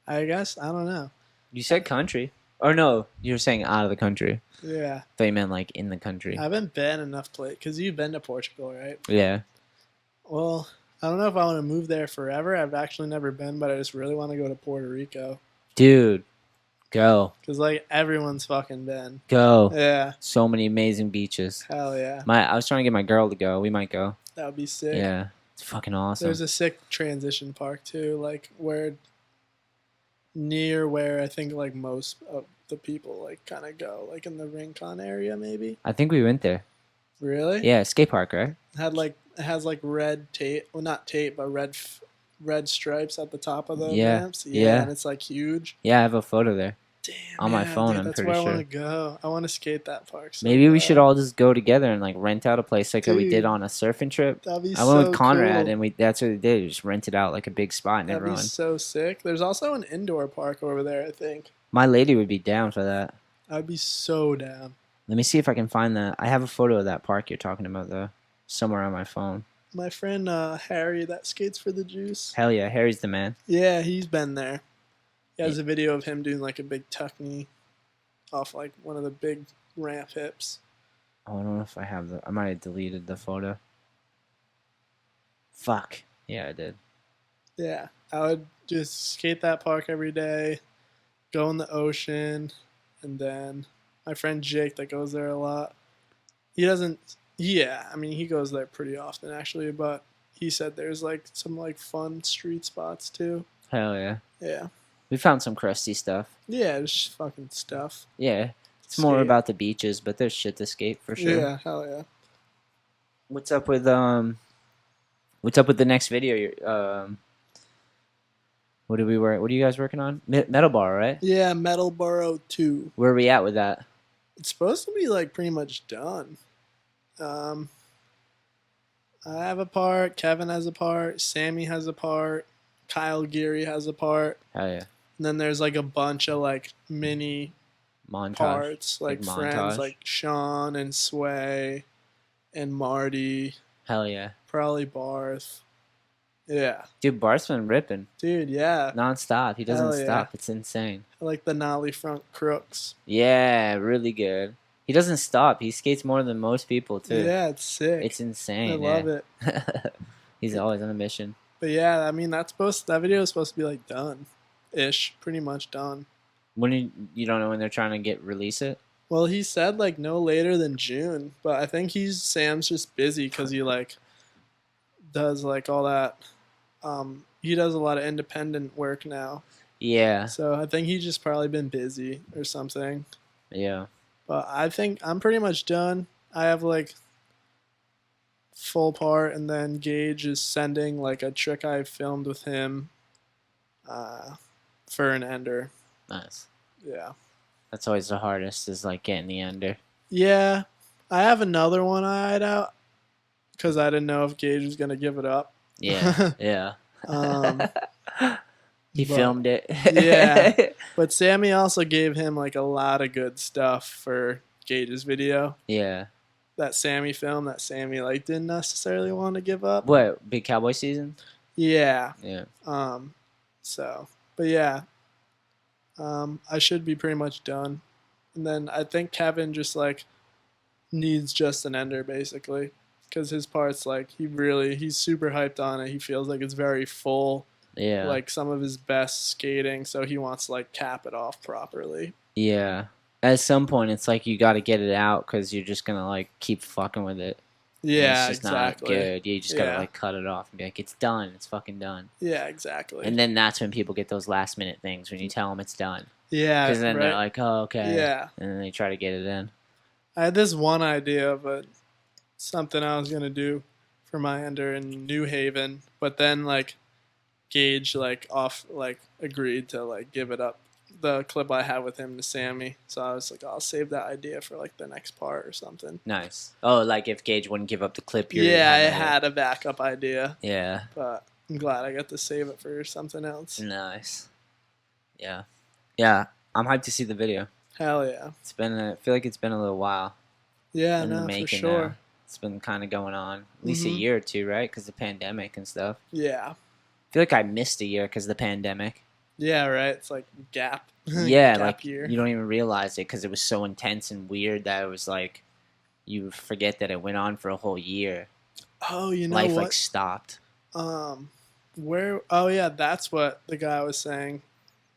I guess, I don't know. You said country. Or no, you were saying out of the country. Yeah. I thought you meant like in the country. I haven't been enough place, because you've been to Portugal, right? Yeah. Well, I don't know if I want to move there forever. I've actually never been, but I just really want to go to Puerto Rico. Dude, go. Because, like, everyone's fucking been. Go. Yeah. So many amazing beaches. Hell yeah. I was trying to get my girl to go. We might go. That would be sick. Yeah. It's fucking awesome. There's a sick transition park, too, like, near where I think, like, most of the people, like, kind of go. Like, in the Rincon area, maybe? I think we went there. Really? Yeah, skate park, right? It has, like, red tape. Well, not tape, but red stripes at the top of the Yeah. ramps. Yeah. And it's, like, huge. Yeah, I have a photo there. Damn, On my yeah, phone, dude, I'm that's pretty where I sure. want to go. I want to skate that park. So Maybe we bad. should all just go together and like rent out a place like that we did Dude. on a surfing trip. That'd be I went so with Conrad cool. and that's what we did. We just rented out like a big spot and That'd be everyone. so sick. There's also an indoor park over there, I think. My lady would be down for that. I'd be so down. Let me see if I can find that. I have a photo of that park you're talking about though, somewhere on my phone. My friend Harry that skates for the Juice. Hell yeah, Harry's the man. Yeah, he's been there. He has a video of him doing like a big tuck knee off like one of the big ramp hips. Oh, I don't know if I have I might have deleted the photo. Fuck. Yeah, I did. Yeah, I would just skate that park every day, go in the ocean, and then my friend Jake that goes there a lot. He doesn't. Yeah, I mean he goes there pretty often actually, but he said there's like some like fun street spots too. Hell yeah. Yeah, We found some crusty stuff. yeah, just fucking stuff. Yeah. It's more Skate. about the beaches, but there's shit to skate for sure. Yeah, hell yeah. What's up with the next video? What are you guys working on? Metal Bar, right? Yeah, Metalboro 2. Where are we at with that? It's supposed to be like pretty much done. I have a part, Kevin has a part, Sammy has a part, Kyle Geary has a part, Hell yeah. and then there's like a bunch of like mini Montage. parts, like Like friends montage. like Sean and Sway and Marty, Hell yeah. probably Barth. Yeah. Dude, Bart's been ripping. Dude, yeah. Non-stop. He doesn't Hell yeah. stop. It's insane. I like the Nolly front crooks. Yeah, really good. He doesn't stop. He skates more than most people, too. Yeah, it's sick. It's insane. I love it. it. He's always on a mission. But yeah, I mean that video is supposed to be like done ish, pretty much done. When you don't know when they're trying to release it? Well, he said like no later than June, but I think Sam's just busy because he like does like all that. He does a lot of independent work now, Yeah. so I think he's just probably been busy or something. Yeah. But I think I'm pretty much done. I have like full part, and then Gage is sending like a trick I filmed with him for an ender. Nice. Yeah. That's always the hardest is like getting the under. Yeah, I have another one I eyed out because I didn't know if Gage was gonna give it up. Yeah. Yeah. He But- filmed it. Yeah. But Sammy also gave him like a lot of good stuff for Gage's video. Yeah. That Sammy film that Sammy like didn't necessarily want to give up. What? Big Cowboy season? Yeah. Yeah. So, but yeah, I should be pretty much done. And then I think Kevin just like needs just an ender basically, because his part's like he's super hyped on it. He feels like it's very full, Yeah. like some of his best skating. So he wants to like cap it off properly. Yeah. At some point, it's like you got to get it out because you're just gonna like keep fucking with it. And Yeah, it's just exactly. not good. You just gotta Yeah. like cut it off and be like, it's done. It's fucking done. Yeah, exactly. And then that's when people get those last minute things when you tell them it's done. yeah, Because then right? they're like, oh, okay. Yeah. And then they try to get it in. I had this one idea, but something I was gonna do for my ender in New Haven, but then like Gage agreed to like give it up, the clip I had with him to Sammy. So I was like, I'll save that idea for like the next part or something. Nice. Oh, like if Gage wouldn't give up the clip, you're Yeah, I having it. had a backup idea, Yeah. but I'm glad I got to save it for something else. Nice. Yeah. Yeah. I'm hyped to see the video. Hell yeah. I feel like it's been a little while Yeah, in the no, for making. sure. It's been kind of going on at least a Mhm. year or two, right? Because the pandemic and stuff. Yeah. I feel like I missed a year because of the pandemic. Yeah, right. It's like gap. Yeah, gap like year. you don't even realize it because it was so intense and weird that it was like you forget that it went on for a whole year. Oh, you know Life what? like stopped. Where? Oh yeah, that's what the guy was saying.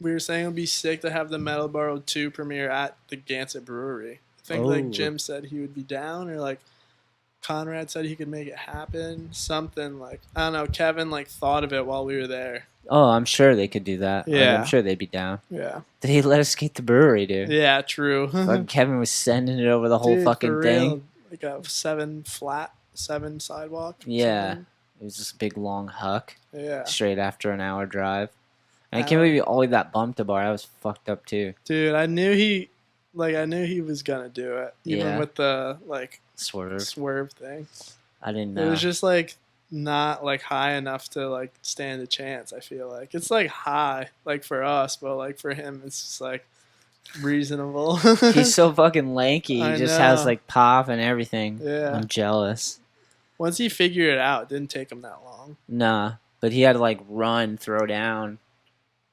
We were saying it would be sick to have the Metalboro 2 premiere at the Gansett Brewery. I think like Oh. Jim said he would be down, or like Conrad said he could make it happen. Something like, I don't know. Kevin like thought of it while we were there. Oh, I'm sure they could do that. Like, Yeah. I'm sure they'd be down. Yeah. They let us skate the brewery, dude. Yeah. True. Fucking Kevin was sending it over the whole Dude, fucking for thing. real, like a 7 sidewalk. or Yeah. something. It was just a big long huck Yeah. straight after an hour drive. And I Hour. can't believe Ollie that bumped the bar. I was fucked up too. Dude, I knew he was gonna do it, even Yeah. with the like Swerve. swerve thing. I didn't It know. was just like not like high enough to like stand a chance. I feel like it's like high, like for us, but like for him, it's just like reasonable. He's so fucking lanky. He I just has know. like pop and everything. Yeah. I'm jealous. Once he figured it out, it didn't take him that long. Nah, but he had to like run, throw down.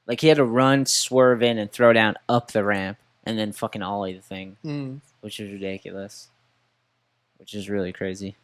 Like he had to run, swerve in, and throw down up the ramp, and then fucking ollie the thing, Mm. which is ridiculous. Which is really crazy.